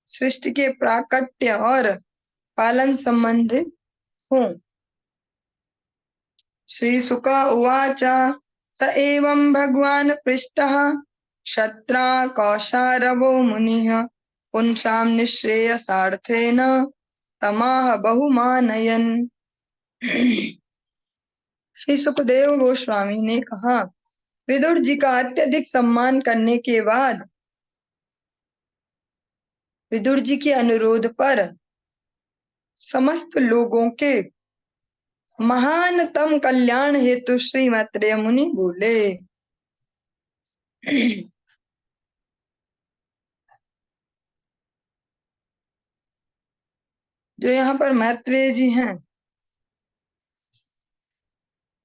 सृष्टि के प्राकट्य और पालन संबंधित हों। श्रीशुक उवाच स एवं भगवान् पृष्टः क्षत्रा कौशारवो मुनिः पुंसां निःश्रेयसार्थेन तमाह बहुमानयन्। श्री सुखदेव गोस्वामी ने कहा, विदुर जी का अत्यधिक सम्मान करने के बाद विदुर जी के अनुरोध पर समस्त लोगों के महानतम कल्याण हेतु श्री मैत्रेय मुनि बोले। जो यहाँ पर मैत्रेय जी हैं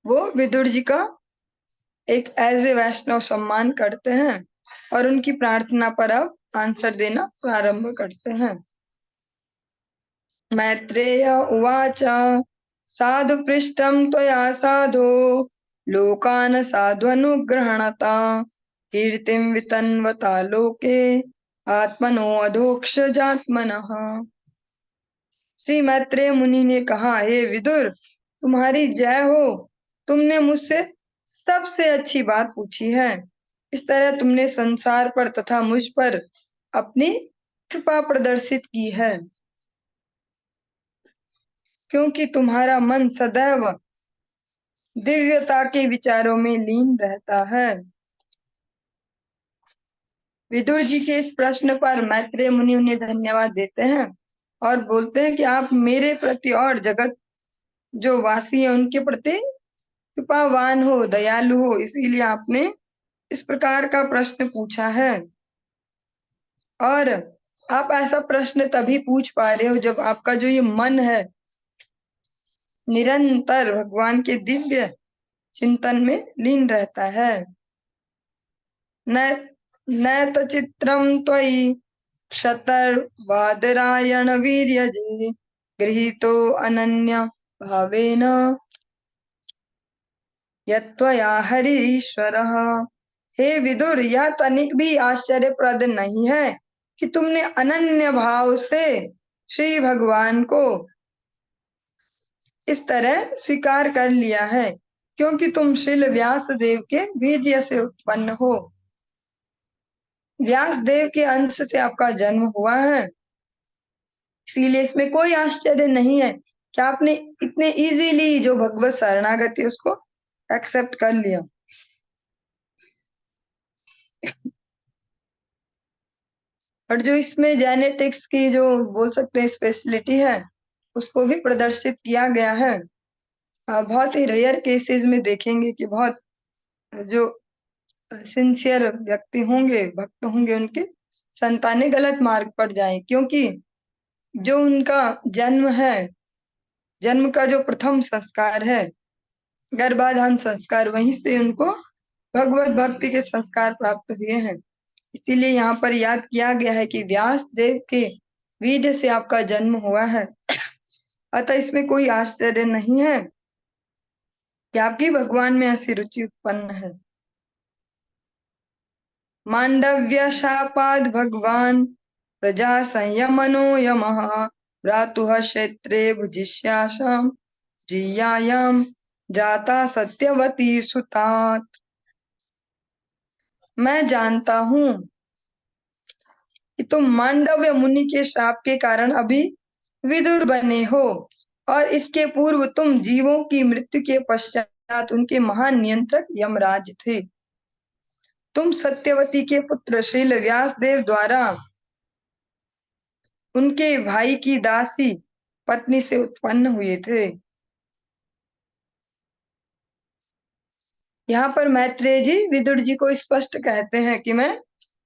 वो विदुर जी का एक एज ए वैष्णव सम्मान करते हैं और उनकी प्रार्थना पर अब आंसर देना प्रारंभ करते हैं। मैत्रेय उवाच साधु पृष्ठं त्वया साधो लोकान् साध्वनुग्रहणता कीर्तिं वितन्वता लोके आत्मनो अधोक्ष जात्मनः। श्री मैत्रेय मुनि ने कहा, हे विदुर तुम्हारी जय हो, तुमने मुझसे सबसे अच्छी बात पूछी है। इस तरह तुमने संसार पर तथा मुझ पर अपनी कृपा प्रदर्शित की है, क्योंकि तुम्हारा मन सदैव दिव्यता के विचारों में लीन रहता है। विदुर जी के इस प्रश्न पर मैत्रेय मुनि उन्हें धन्यवाद देते हैं और बोलते हैं कि आप मेरे प्रति और जगत जो वासी है उनके प्रति कृपावान हो, दयालु हो, इसीलिए आपने इस प्रकार का प्रश्न पूछा है। और आप ऐसा प्रश्न तभी पूछ पा रहे हो जब आपका जो ये मन है निरंतर भगवान के दिव्य चिंतन में लीन रहता है। न चित्रम त्वयि क्षतर्वादरायण वीर्यजे गृहीतो अनन्य भावेन यत्त्वया हरीश्वरः। हे विदुर यह तनिक भी आश्चर्यप्रद नहीं है कि तुमने अनन्य भाव से श्री भगवान को इस तरह स्वीकार कर लिया है, क्योंकि तुम श्रील व्यास देव के वीर्य से उत्पन्न हो। व्यास देव के अंश से आपका जन्म हुआ है, इसीलिए इसमें कोई आश्चर्य नहीं है कि आपने इतने इजीली जो भगवत शरणागति उसको एक्सेप्ट कर लिया। और जो इसमें जेनेटिक्स की जो बोल सकते हैं स्पेशलिटी है उसको भी प्रदर्शित किया गया है। बहुत ही रेयर केसेस में देखेंगे कि बहुत जो सिंसियर व्यक्ति होंगे, भक्त होंगे, उनके संतानें गलत मार्ग पर जाएं, क्योंकि जो उनका जन्म है, जन्म का जो प्रथम संस्कार है गर्भाधान संस्कार, वहीं से उनको भगवत भक्ति के संस्कार प्राप्त हुए हैं। इसीलिए यहाँ पर याद किया गया है कि व्यास देव के वीर्य से आपका जन्म हुआ है। अतः इसमें कोई आश्चर्य नहीं है कि आपकी भगवान में ऐसी रुचि उत्पन्न है। मांडव्य शापाद भगवान प्रजा संयमनो यमः भ्रातुः क्षेत्रे भुजिष्यासाम जियायाम जाता सत्यवती सुतात। मैं जानता हूँ कि तुम मांडव्य मुनि के श्राप के कारण अभी विदुर बने हो और इसके पूर्व तुम जीवों की मृत्यु के पश्चात उनके महान नियंत्रक यमराज थे। तुम सत्यवती के पुत्र श्रील व्यास देव द्वारा उनके भाई की दासी पत्नी से उत्पन्न हुए थे। यहाँ पर मैत्रेय जी विदुर जी को स्पष्ट कहते हैं कि मैं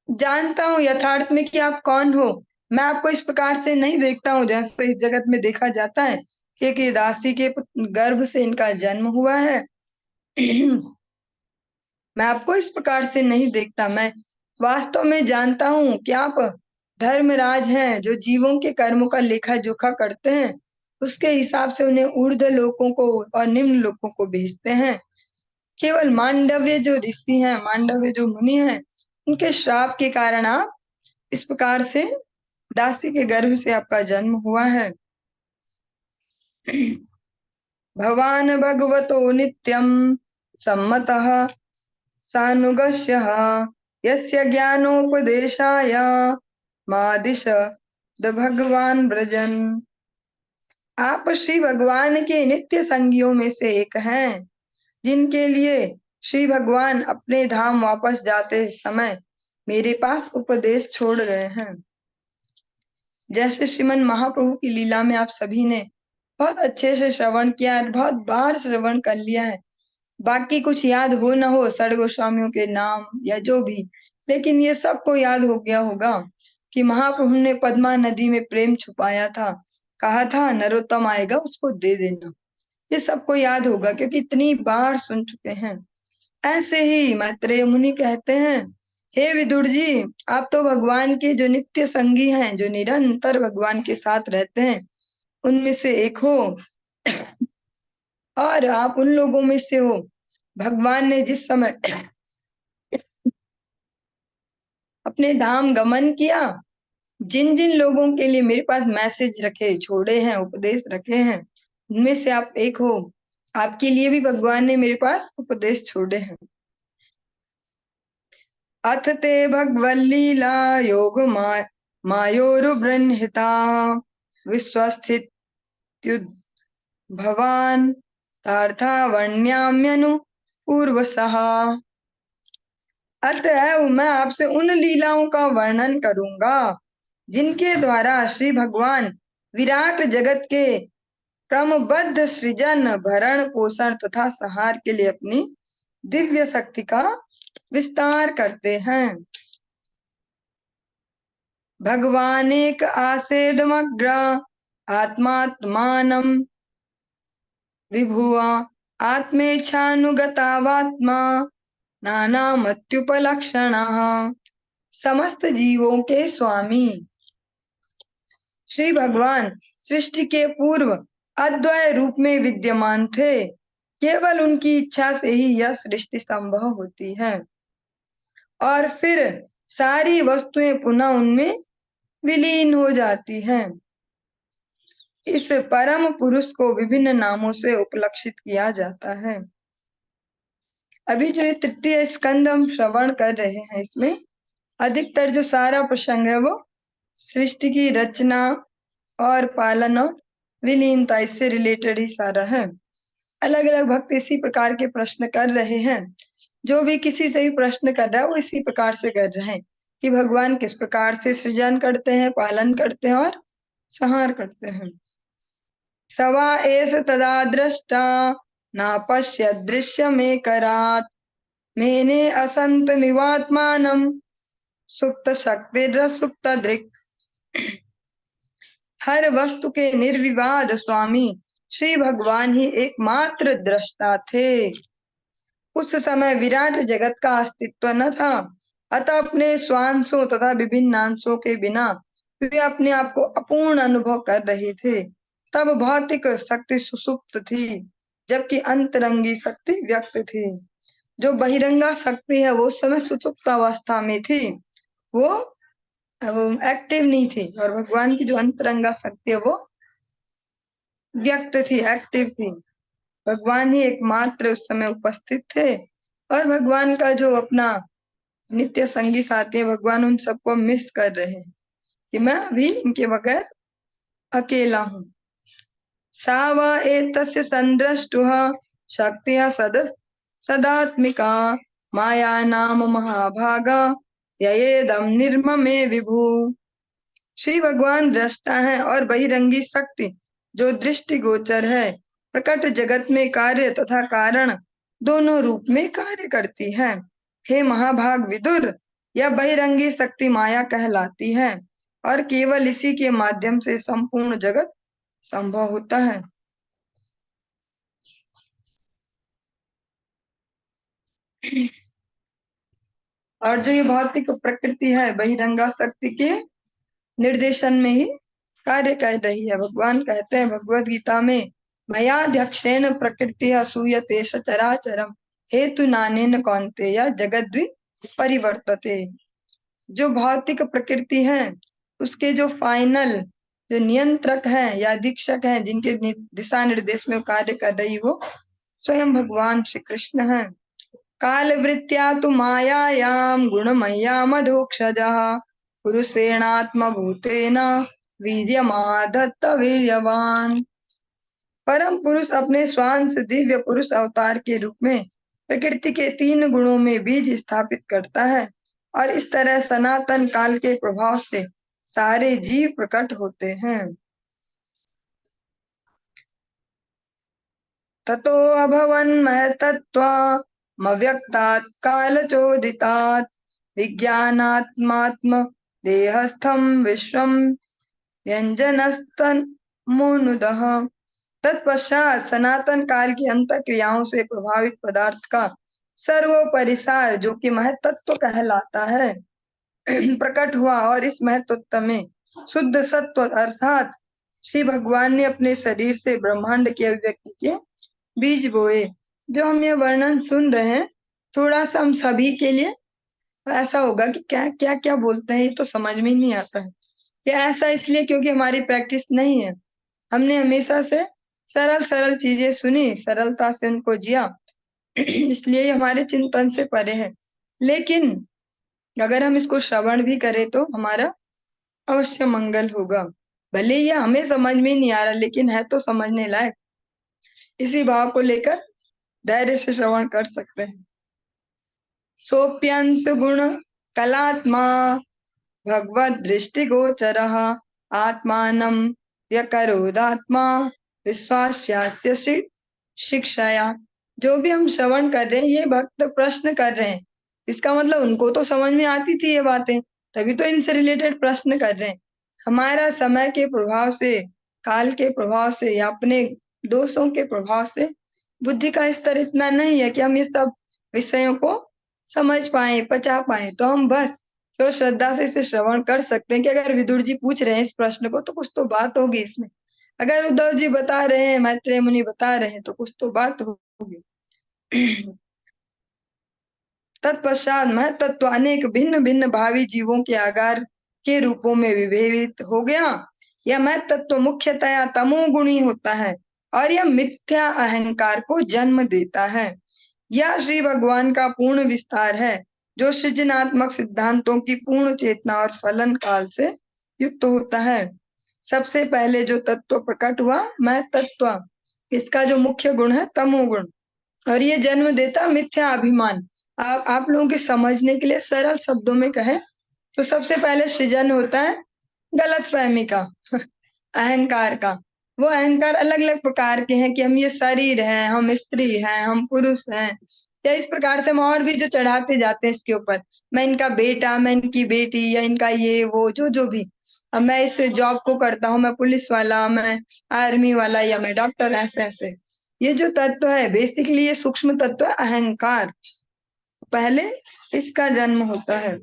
जानता हूँ यथार्थ में कि आप कौन हो। मैं आपको इस प्रकार से नहीं देखता हूँ जैसे इस जगत में देखा जाता है कि दासी के गर्भ से इनका जन्म हुआ है। मैं आपको इस प्रकार से नहीं देखता। मैं वास्तव में जानता हूँ कि आप धर्मराज हैं जो जीवों के कर्मों का लेखा जोखा करते हैं, उसके हिसाब से उन्हें ऊर्ध्व लोकों को और निम्न लोकों को भेजते हैं। केवल मांडव्य जो ऋषि हैं, मांडव्य जो मुनि हैं, उनके श्राप के कारण आप इस प्रकार से दासी के गर्भ से आपका जन्म हुआ है। भवान भगवतो नित्यम सम्मतः सानुगस्यः यस्य ज्ञानोपदेशाय मादिश द भगवान ब्रजन। आप श्री भगवान के नित्य संगियों में से एक हैं, जिनके लिए श्री भगवान अपने धाम वापस जाते समय मेरे पास उपदेश छोड़ गए हैं। जैसे श्रीमन महाप्रभु की लीला में आप सभी ने बहुत अच्छे से श्रवण किया है, बहुत बार श्रवण कर लिया है। बाकी कुछ याद हो न हो षड गोस्वामियों के नाम या जो भी, लेकिन ये सबको याद हो गया होगा कि महाप्रभु ने पद्मा नदी में प्रेम छुपाया था, कहा था नरोत्तम आएगा उसको दे देना। ये सबको याद होगा क्योंकि इतनी बार सुन चुके हैं। ऐसे ही मैत्रेय मुनि कहते हैं, हे विदुर जी, आप तो भगवान के जो नित्य संगी हैं, जो निरंतर भगवान के साथ रहते हैं, उनमें से एक हो और आप उन लोगों में से हो। भगवान ने जिस समय अपने धाम गमन किया, जिन जिन लोगों के लिए मेरे पास मैसेज रखे छोड़े हैं, उपदेश रखे हैं, उनमें से आप एक हो। आपके लिए भी भगवान ने मेरे पास उपदेश छोड़े हैं। अथ ते भगवल्लीला योग मायोरुबृंहिता विश्वस्थित भवान तार्था वर्ण्याम्यनु पूर्वसः। अतः मैं आपसे उन लीलाओं का वर्णन करूंगा जिनके द्वारा श्री भगवान विराट जगत के क्रमबद्ध सृजन, भरण पोषण तथा संहार के लिए अपनी दिव्य शक्ति का विस्तार करते हैं। भगवान एक आसेदमग्र आत्मात्मानं विभुआ आत्मेच्छानुगतावात्मा नानामत्युपलक्षणः। समस्त जीवों के स्वामी श्री भगवान सृष्टि के पूर्व अद्वय रूप में विद्यमान थे। केवल उनकी इच्छा से ही यह सृष्टि संभव होती है और फिर सारी वस्तुएं पुनः उनमें विलीन हो जाती हैं। इस परम पुरुष को विभिन्न नामों से उपलक्षित किया जाता है। अभी जो ये तृतीय स्कंद हम श्रवण कर रहे हैं, इसमें अधिकतर जो सारा प्रसंग है वो सृष्टि की रचना और पालन और विलीनता, इससे रिलेटेड ही सारा है। अलग अलग भक्त इसी प्रकार के प्रश्न कर रहे हैं। जो भी किसी से भी प्रश्न कर रहा है वो इसी प्रकार से कर रहे हैं कि भगवान किस प्रकार से सृजन करते हैं, पालन करते हैं और संहार करते हैं। सवा एष तदा दृष्टा ना पश्य दृश्य में कराट मेने असंत मिवात्मानम सुप्त शक्ति सुप्त दृक्। हर वस्तु के निर्विवाद स्वामी श्री भगवान ही एकमात्र दृष्टा थे। उस समय विराट जगत का अस्तित्व न था, अतः अपने स्वांशों तथा विभिन्न अंशों के बिना वे अपने आप को अपूर्ण अनुभव कर रहे थे। तब भौतिक शक्ति सुसुप्त थी, जबकि अंतरंगी शक्ति व्यक्त थी। जो बहिरंगा शक्ति है वो उस समय सुषुप्त अवस्था में थी, वो एक्टिव नहीं थी, और भगवान की जो अंतरंगा शक्ति है वो व्यक्त थी, एक्टिव थी। भगवान ही एकमात्र उस समय उपस्थित थे, और भगवान का जो अपना नित्य संगी साथी है, भगवान उन सबको मिस कर रहे हैं कि मैं अभी इनके बगैर अकेला हूँ। सा वा एतस्य संदृष्टुः शक्तिः सदात्मिका माया नाम महाभागा ययेदं निर्ममे विभु। श्री भगवान दृष्टा है और बहिरंगी शक्ति जो दृष्टिगोचर है, प्रकट जगत में कार्य तथा कारण दोनों रूप में कार्य करती है। हे महाभाग विदुर, यह बहिरंगी शक्ति माया कहलाती है, और केवल इसी के माध्यम से संपूर्ण जगत संभव होता है। और जो ये भौतिक प्रकृति है, बहिरंगा शक्ति के निर्देशन में ही कार्य कर रही है। भगवान कहते हैं भगवद गीता में, मयाध्यक्षेण प्रकृति असूयते सचराचरम हेतु नानेन कौन्तेय जगद्वि परिवर्तते। जो भौतिक प्रकृति है, उसके जो फाइनल जो नियंत्रक हैं या दीक्षक हैं, जिनके दिशा निर्देश में कार्य कर रही, वो स्वयं भगवान श्री कृष्ण है। कालवृत्त्या तु मायायां गुणमय्या मधोक्षजः पुरुषेणात्मभूतेन वीर्यमादत्त वीर्यवान। परम पुरुष अपने स्वांश दिव्य पुरुष अवतार के रूप में प्रकृति के 3 गुणों में बीज स्थापित करता है, और इस तरह सनातन काल के प्रभाव से सारे जीव प्रकट होते हैं। ततो अभवन् महतत्त्वमव्यक्तात् कालचोदितात् विज्ञानात्मात्म देहस्थं विश्वं व्यंजनस्तन्मोनुदः। तत्पश्चात सनातन काल की अंत क्रियाओं से प्रभावित पदार्थ का सर्वोपरिसार जो कि महतत्व कहलाता है प्रकट हुआ, और इस महतत्व में शुद्ध सत्व अर्थात श्री भगवान ने अपने शरीर से ब्रह्मांड की अभिव्यक्ति के बीज बोए। जो हम ये वर्णन सुन रहे हैं, थोड़ा सा हम सभी के लिए ऐसा होगा कि क्या क्या क्या बोलते हैं, ये तो समझ में ही नहीं आता है। या ऐसा इसलिए क्योंकि हमारी प्रैक्टिस नहीं है, हमने हमेशा से सरल सरल चीजें सुनी, सरलता से उनको जिया इसलिए ये हमारे चिंतन से परे है। लेकिन अगर हम इसको श्रवण भी करें तो हमारा अवश्य मंगल होगा। भले ये हमें समझ में नहीं आ रहा, लेकिन है तो समझने लायक। इसी भाव को लेकर धैर्य से श्रवण कर सकते हैं। सोप्यंश गुण कलात्मा भगवद दृष्टिगोचरः आत्मानं व्यकरोदात्मा विश्वास्यास्य शिक्षाया। जो भी हम श्रवण कर रहे हैं, ये भक्त प्रश्न कर रहे हैं, इसका मतलब उनको तो समझ में आती थी ये बातें, तभी तो इनसे रिलेटेड प्रश्न कर रहे हैं। हमारा समय के प्रभाव से, काल के प्रभाव से, या अपने दोषों के प्रभाव से बुद्धि का स्तर इतना नहीं है कि हम ये सब विषयों को समझ पाए, पचा पाए। तो हम बस तो श्रद्धा से इसे श्रवण कर सकते हैं कि अगर विदुर जी पूछ रहे हैं इस प्रश्न को, तो कुछ तो बात होगी इसमें। अगर उद्धव जी बता रहे हैं, मैत्रेय मुनि बता रहे हैं, तो कुछ तो बात होगी। तत्पश्चात महतत्व अनेक भिन्न भिन्न भावी जीवों के आकार के रूपों में विभेदित हो गया। यह महतत्व मुख्यतया तमोगुणी होता है, और यह मिथ्या अहंकार को जन्म देता है। यह श्री भगवान का पूर्ण विस्तार है, जो सृजनात्मक सिद्धांतों की पूर्ण चेतना और फलन काल से युक्त होता है। सबसे पहले जो तत्व प्रकट हुआ, महतत्व, इसका जो मुख्य गुण है तमोगुण, और ये जन्म देता मिथ्या अभिमान। आप लोगों के समझने के लिए सरल शब्दों में कहें तो सबसे पहले सृजन होता है गलत फहमी का अहंकार का। वो अहंकार अलग अलग प्रकार के हैं कि हम ये शरीर हैं, हम स्त्री हैं, हम पुरुष हैं, या इस प्रकार से हम और भी जो चढ़ाते जाते हैं इसके ऊपर। मैं इनका बेटा, मैं इनकी बेटी, या इनका ये वो जो भी। अब मैं इस जॉब को करता हूँ, मैं पुलिस वाला, मैं आर्मी वाला, या मैं डॉक्टर, ऐसे ऐसे। ये जो तत्व है बेसिकली ये सूक्ष्म तत्व है अहंकार, पहले इसका जन्म होता है।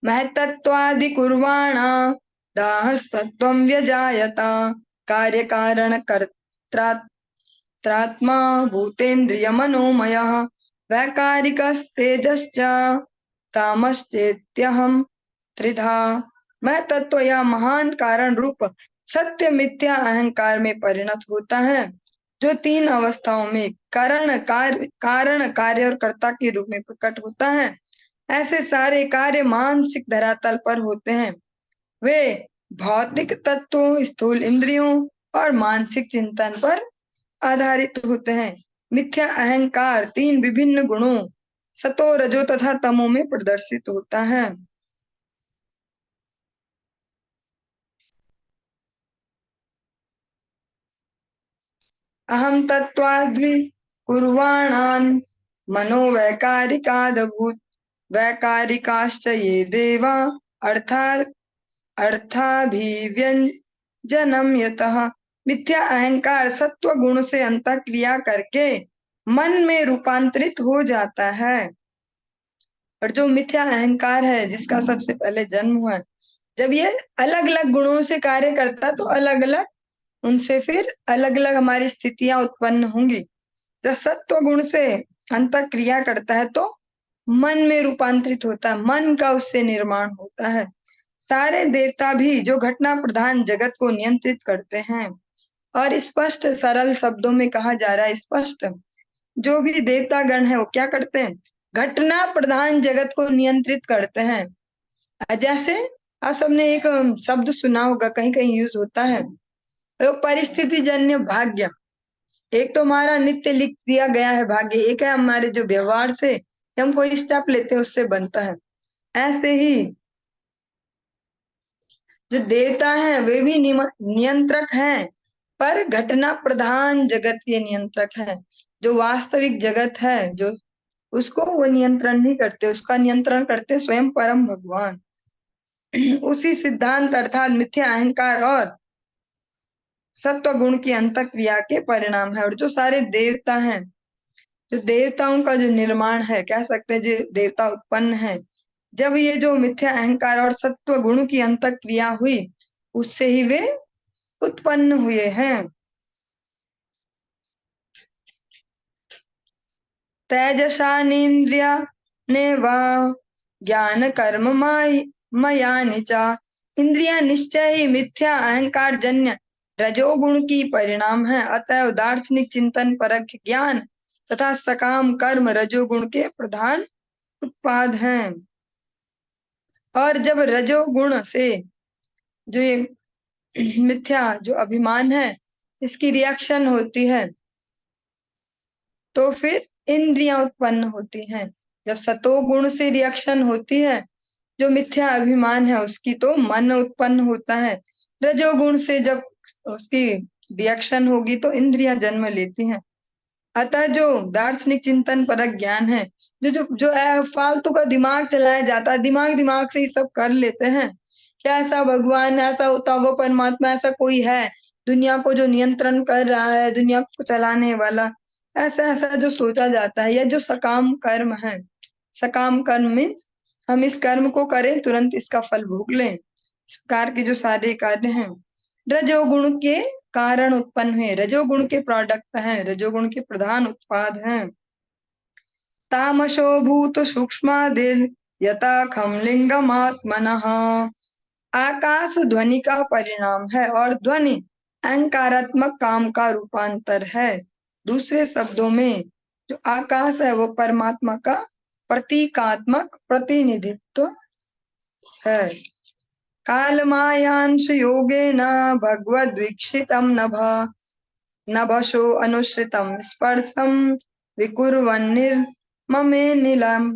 महतत्वादि कुर्वाणा दाहस्तत्वं व्यजायता कार्य कारण कर्ता त्रात्मा भूतेन्द्रिय मनोमयः वैकारिकस्तेजश्च तामश्चेत्यहम त्रिधा। मैं तत्व या महान कारण रूप सत्य मिथ्या अहंकार में परिणत होता है, जो तीन अवस्थाओं में कारण कार्य और कर्ता के रूप में प्रकट होता है। ऐसे सारे कार्य मानसिक धरातल पर होते हैं। वे भौतिक तत्वों, स्थूल इंद्रियों और मानसिक चिंतन पर आधारित होते हैं। मिथ्या अहंकार तीन विभिन्न गुणों सतो, रजो तथा तमो में प्रदर्शित होता है। अहम तत्वाद्वि कुर्वाणान् मनोवैकारिकादभूत वैकारिकाश्च ये देवा अर्थाभिव्यंजनम यतः। मिथ्या अहंकार सत्व गुण से अंतःक्रिया करके मन में रूपांतरित हो जाता है। और जो मिथ्या अहंकार है, जिसका सबसे पहले जन्म हुआ है, जब ये अलग अलग गुणों से कार्य करता तो अलग अलग उनसे फिर अलग अलग हमारी स्थितियां उत्पन्न होंगी। जब सत्व गुण से अंतःक्रिया करता है तो मन में रूपांतरित होता है, मन का उससे निर्माण होता है। सारे देवता भी जो घटना प्रधान जगत को नियंत्रित करते हैं, और स्पष्ट सरल शब्दों में कहा जा रहा है, स्पष्ट जो भी देवतागण है वो क्या करते हैं, घटना प्रधान जगत को नियंत्रित करते हैं। जैसे आप सबने एक शब्द सुना होगा, कहीं कहीं यूज होता है, तो परिस्थिति जन्य भाग्य। एक तो हमारा नित्य लिख दिया गया है भाग्य, एक है हमारे जो व्यवहार से हम कोई स्टेप लेते हैं उससे बनता है। ऐसे ही जो देवता हैं वे भी नियंत्रक हैं, पर घटना प्रधान जगत के नियंत्रक हैं। जो वास्तविक जगत है, जो उसको वो नियंत्रण नहीं करते, उसका नियंत्रण करते स्वयं परम भगवान। उसी सिद्धांत अर्थात मिथ्या अहंकार और सत्व गुण की अंतःक्रिया के परिणाम है। और जो सारे देवता हैं, जो देवताओं का जो निर्माण है, कह सकते हैं जो देवता उत्पन्न है, जब ये जो मिथ्या अहंकार और सत्व गुण की अंतःक्रिया हुई, उससे ही वे उत्पन्न हुए हैं। तेजसानीन्द्रिया ने वा ज्ञान कर्म मयानि च। इंद्रिया निश्चय ही मिथ्या अहंकार जन्य रजोगुण की परिणाम है। अतः दार्शनिक चिंतन परक ज्ञान तथा सकाम कर्म रजोगुण के प्रधान उत्पाद हैं। और जब रजोगुण से जो ये मिथ्या जो अभिमान है, इसकी रिएक्शन होती है तो फिर इंद्रियां उत्पन्न होती हैं। जब सतोगुण से रिएक्शन होती है, जो मिथ्या अभिमान है, उसकी तो मन उत्पन्न होता है। रजोगुण से जब उसकी रिएक्शन होगी तो इंद्रियां जन्म लेती हैं। अतः जो दार्शनिक चिंतन परक ज्ञान है, जो जो जो फालतू का दिमाग चलाया जाता है, दिमाग दिमाग से ही सब कर लेते हैं, क्या ऐसा भगवान, ऐसा होता होगा परमात्मा, ऐसा कोई है दुनिया को जो नियंत्रण कर रहा है, दुनिया को चलाने वाला, ऐसा ऐसा जो सोचा जाता है। या जो सकाम कर्म है, सकाम कर्म मीन्स हम इस कर्म को करें तुरंत इसका फल भोग लें, इस प्रकार के जो सारे कार्य हैं रजोगुण के कारण उत्पन्न हुए, रजोगुण के प्रोडक्ट हैं, रजोगुण के प्रधान उत्पाद हैं। तामसो भूत सूक्ष्मादिर यथा खम लिंगमात्मनः। आकाश ध्वनि का परिणाम है और ध्वनि अहंकारात्मक काम का रूपांतर है। दूसरे शब्दों में जो आकाश है वो परमात्मा का प्रतीकात्मक प्रतिनिधित्व है। कालमायांश योगेन भगवद्वीक्षितं नभसो अनुसृतं स्पर्शं विकुर्वन्निर्ममे नीलम।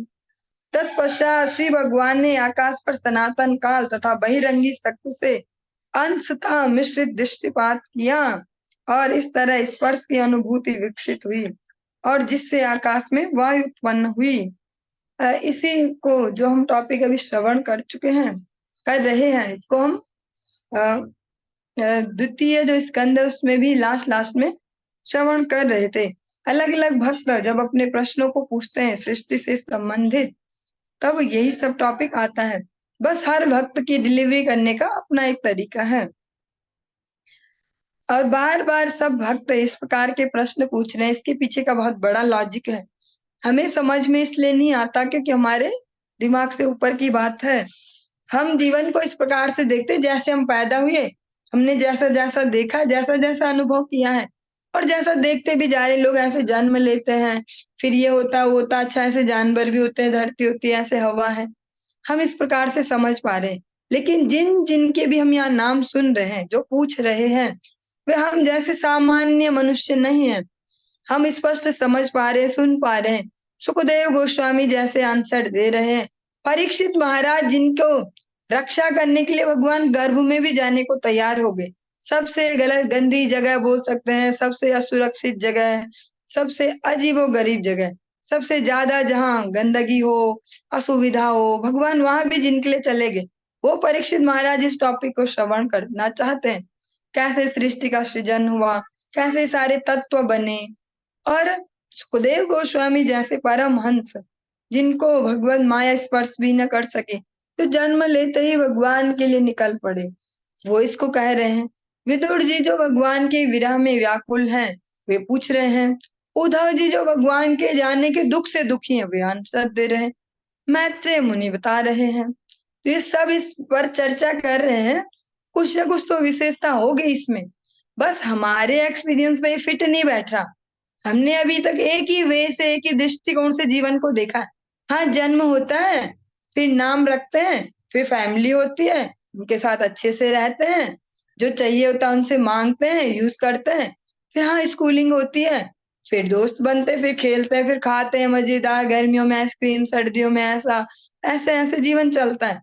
तत्पश्चात श्री भगवान ने आकाश पर सनातन काल तथा बहिरंगी शक्ति से अंशतः मिश्रित दृष्टिपात किया और इस तरह स्पर्श की अनुभूति विकसित हुई और जिससे आकाश में वायु उत्पन्न हुई। इसी को जो हम टॉपिक अभी श्रवण कर चुके हैं, कर रहे हैं, इसको हम द्वितीय जो स्कंद है उसमें भी लास्ट में श्रवण कर रहे थे। अलग अलग भक्त जब अपने प्रश्नों को पूछते हैं सृष्टि से संबंधित, तब यही सब टॉपिक आता है। बस हर भक्त की डिलीवरी करने का अपना एक तरीका है। और बार बार सब भक्त इस प्रकार के प्रश्न पूछ रहे हैं, इसके पीछे का बहुत बड़ा लॉजिक है। हमें समझ में इसलिए नहीं आता क्योंकि हमारे दिमाग से ऊपर की बात है। हम जीवन को इस प्रकार से देखते जैसे हम पैदा हुए, हमने जैसा जैसा देखा, जैसा जैसा अनुभव किया है और जैसा देखते भी जा रहे, लोग ऐसे जन्म लेते हैं, फिर ये होता वो होता, अच्छा ऐसे जानवर भी होते हैं, धरती होती है, ऐसे हवा है। हम इस प्रकार से समझ पा रहे हैं। लेकिन जिनके भी हम यहाँ नाम सुन रहे हैं, जो पूछ रहे हैं, वे हम जैसे सामान्य मनुष्य नहीं है। हम स्पष्ट समझ पा रहे हैं, सुन पा रहे हैं। सुखदेव गोस्वामी जैसे आंसर दे रहे हैं। परीक्षित महाराज जिनको रक्षा करने के लिए भगवान गर्भ में भी जाने को तैयार हो गए। सबसे गलत गंदी जगह बोल सकते हैं, सबसे असुरक्षित जगह, सबसे अजीबोगरीब जगह, सबसे ज्यादा जहाँ गंदगी हो, असुविधा हो, भगवान वहां भी जिनके लिए चले गए। वो परीक्षित महाराज इस टॉपिक को श्रवण करना चाहते हैं। कैसे सृष्टि का सृजन हुआ, कैसे सारे तत्व बने, और सुखदेव गोस्वामी जैसे परमहंस जिनको भगवत माया स्पर्श भी न कर सके, तो जन्म लेते ही भगवान के लिए निकल पड़े, वो इसको कह रहे हैं। विदुर जी जो भगवान के विरह में व्याकुल हैं, वे पूछ रहे हैं। उद्धव जी जो भगवान के जाने के दुख से दुखी हैं, वे आंसर दे रहे हैं। मैत्रेय मुनि बता रहे हैं। तो ये सब इस पर चर्चा कर रहे हैं। कुछ ना कुछ तो विशेषता होगी इसमें, बस हमारे एक्सपीरियंस में ये फिट नहीं बैठ रहा। हमने अभी तक एक ही वे से, एक ही दृष्टिकोण से जीवन को देखा है। हाँ, जन्म होता है, फिर नाम रखते हैं, फिर फैमिली होती है, उनके साथ अच्छे से रहते हैं, जो चाहिए होता है उनसे मांगते हैं, यूज करते हैं। फिर हाँ, स्कूलिंग होती है, फिर दोस्त बनते हैं, फिर खेलते हैं, फिर खाते हैं मजेदार, गर्मियों में आइसक्रीम, सर्दियों में ऐसा, ऐसे ऐसे जीवन चलता है।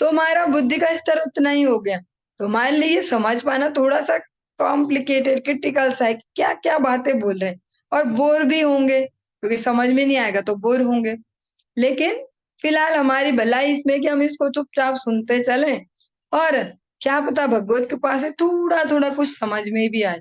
तो हमारा बुद्धि का स्तर उतना ही हो गया। तो हमारे लिए समझ पाना थोड़ा सा कॉम्प्लिकेटेड, क्रिटिकल सा है, क्या क्या बातें बोल रहे हैं। और बोर भी होंगे क्योंकि समझ में नहीं आएगा तो बोर होंगे। लेकिन फिलहाल हमारी भलाई इसमें कि हम इसको चुपचाप सुनते चले, और क्या पता भगवत कृपा से थोड़ा थोड़ा कुछ समझ में भी आए।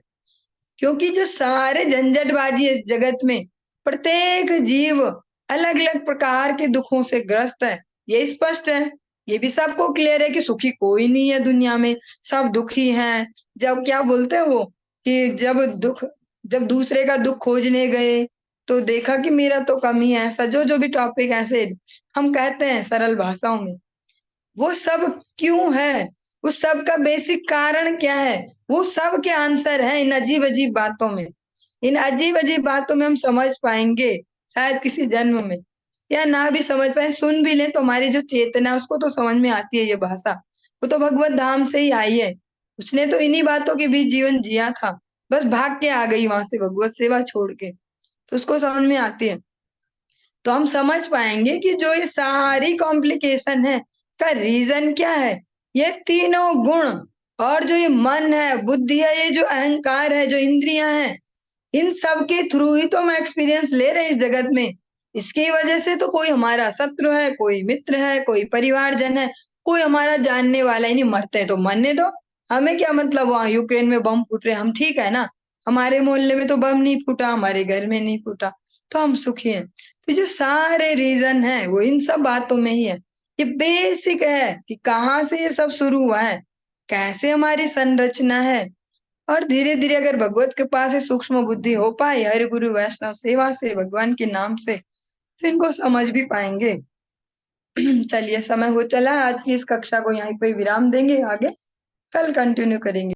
क्योंकि जो सारे झंझटबाजी है इस जगत में, प्रत्येक जीव अलग अलग प्रकार के दुखों से ग्रस्त है, ये स्पष्ट है। ये भी सबको क्लियर है कि सुखी कोई नहीं है दुनिया में, सब दुखी हैं। जब क्या बोलते हैं वो, कि जब दूसरे का दुख खोजने गए तो देखा कि मेरा तो कमी है, ऐसा जो जो भी टॉपिक ऐसे हम कहते हैं सरल भाषाओं में, वो सब क्यों है, उस सब का बेसिक कारण क्या है, वो सब के आंसर है इन अजीब अजीब बातों में। इन अजीब अजीब बातों में हम समझ पाएंगे शायद किसी जन्म में, या ना भी समझ पाए, सुन भी लें तो हमारी जो चेतना है उसको तो समझ में आती है ये भाषा। वो तो भगवत धाम से ही आई है, उसने तो इन्हीं बातों के बीच जीवन जिया था, बस भाग के आ गई वहां से भगवत सेवा छोड़ के, तो उसको समझ में आती है। तो हम समझ पाएंगे कि जो ये सारी कॉम्प्लिकेशन है का रीजन क्या है। ये तीनों गुण, और जो ये मन है, बुद्धि है, ये जो अहंकार है, जो इंद्रियां हैं, इन सब के थ्रू ही तो हम एक्सपीरियंस ले रहे हैं इस जगत में। इसकी वजह से तो कोई हमारा शत्रु है, कोई मित्र है, कोई परिवारजन है, कोई हमारा जानने वाला ही नहीं। मरते हैं तो मरने दो, हमें क्या मतलब, वहां यूक्रेन में बम फूट रहे, हम ठीक है ना। हमारे मोहल्ले में तो बम नहीं फूटा, हमारे घर में नहीं फूटा, तो हम सुखी हैं। तो जो सारे रीजन है वो इन सब बातों में ही है। ये बेसिक है कि कहाँ से ये सब शुरू हुआ है, कैसे हमारी संरचना है। और धीरे धीरे अगर भगवत कृपा से सूक्ष्म बुद्धि हो पाए, हरि गुरु वैष्णव सेवा से, भगवान के नाम से, तो इनको समझ भी पाएंगे। चलिए, समय हो चला, आज की इस कक्षा को यहीं पे विराम देंगे, आगे कल कंटिन्यू करेंगे।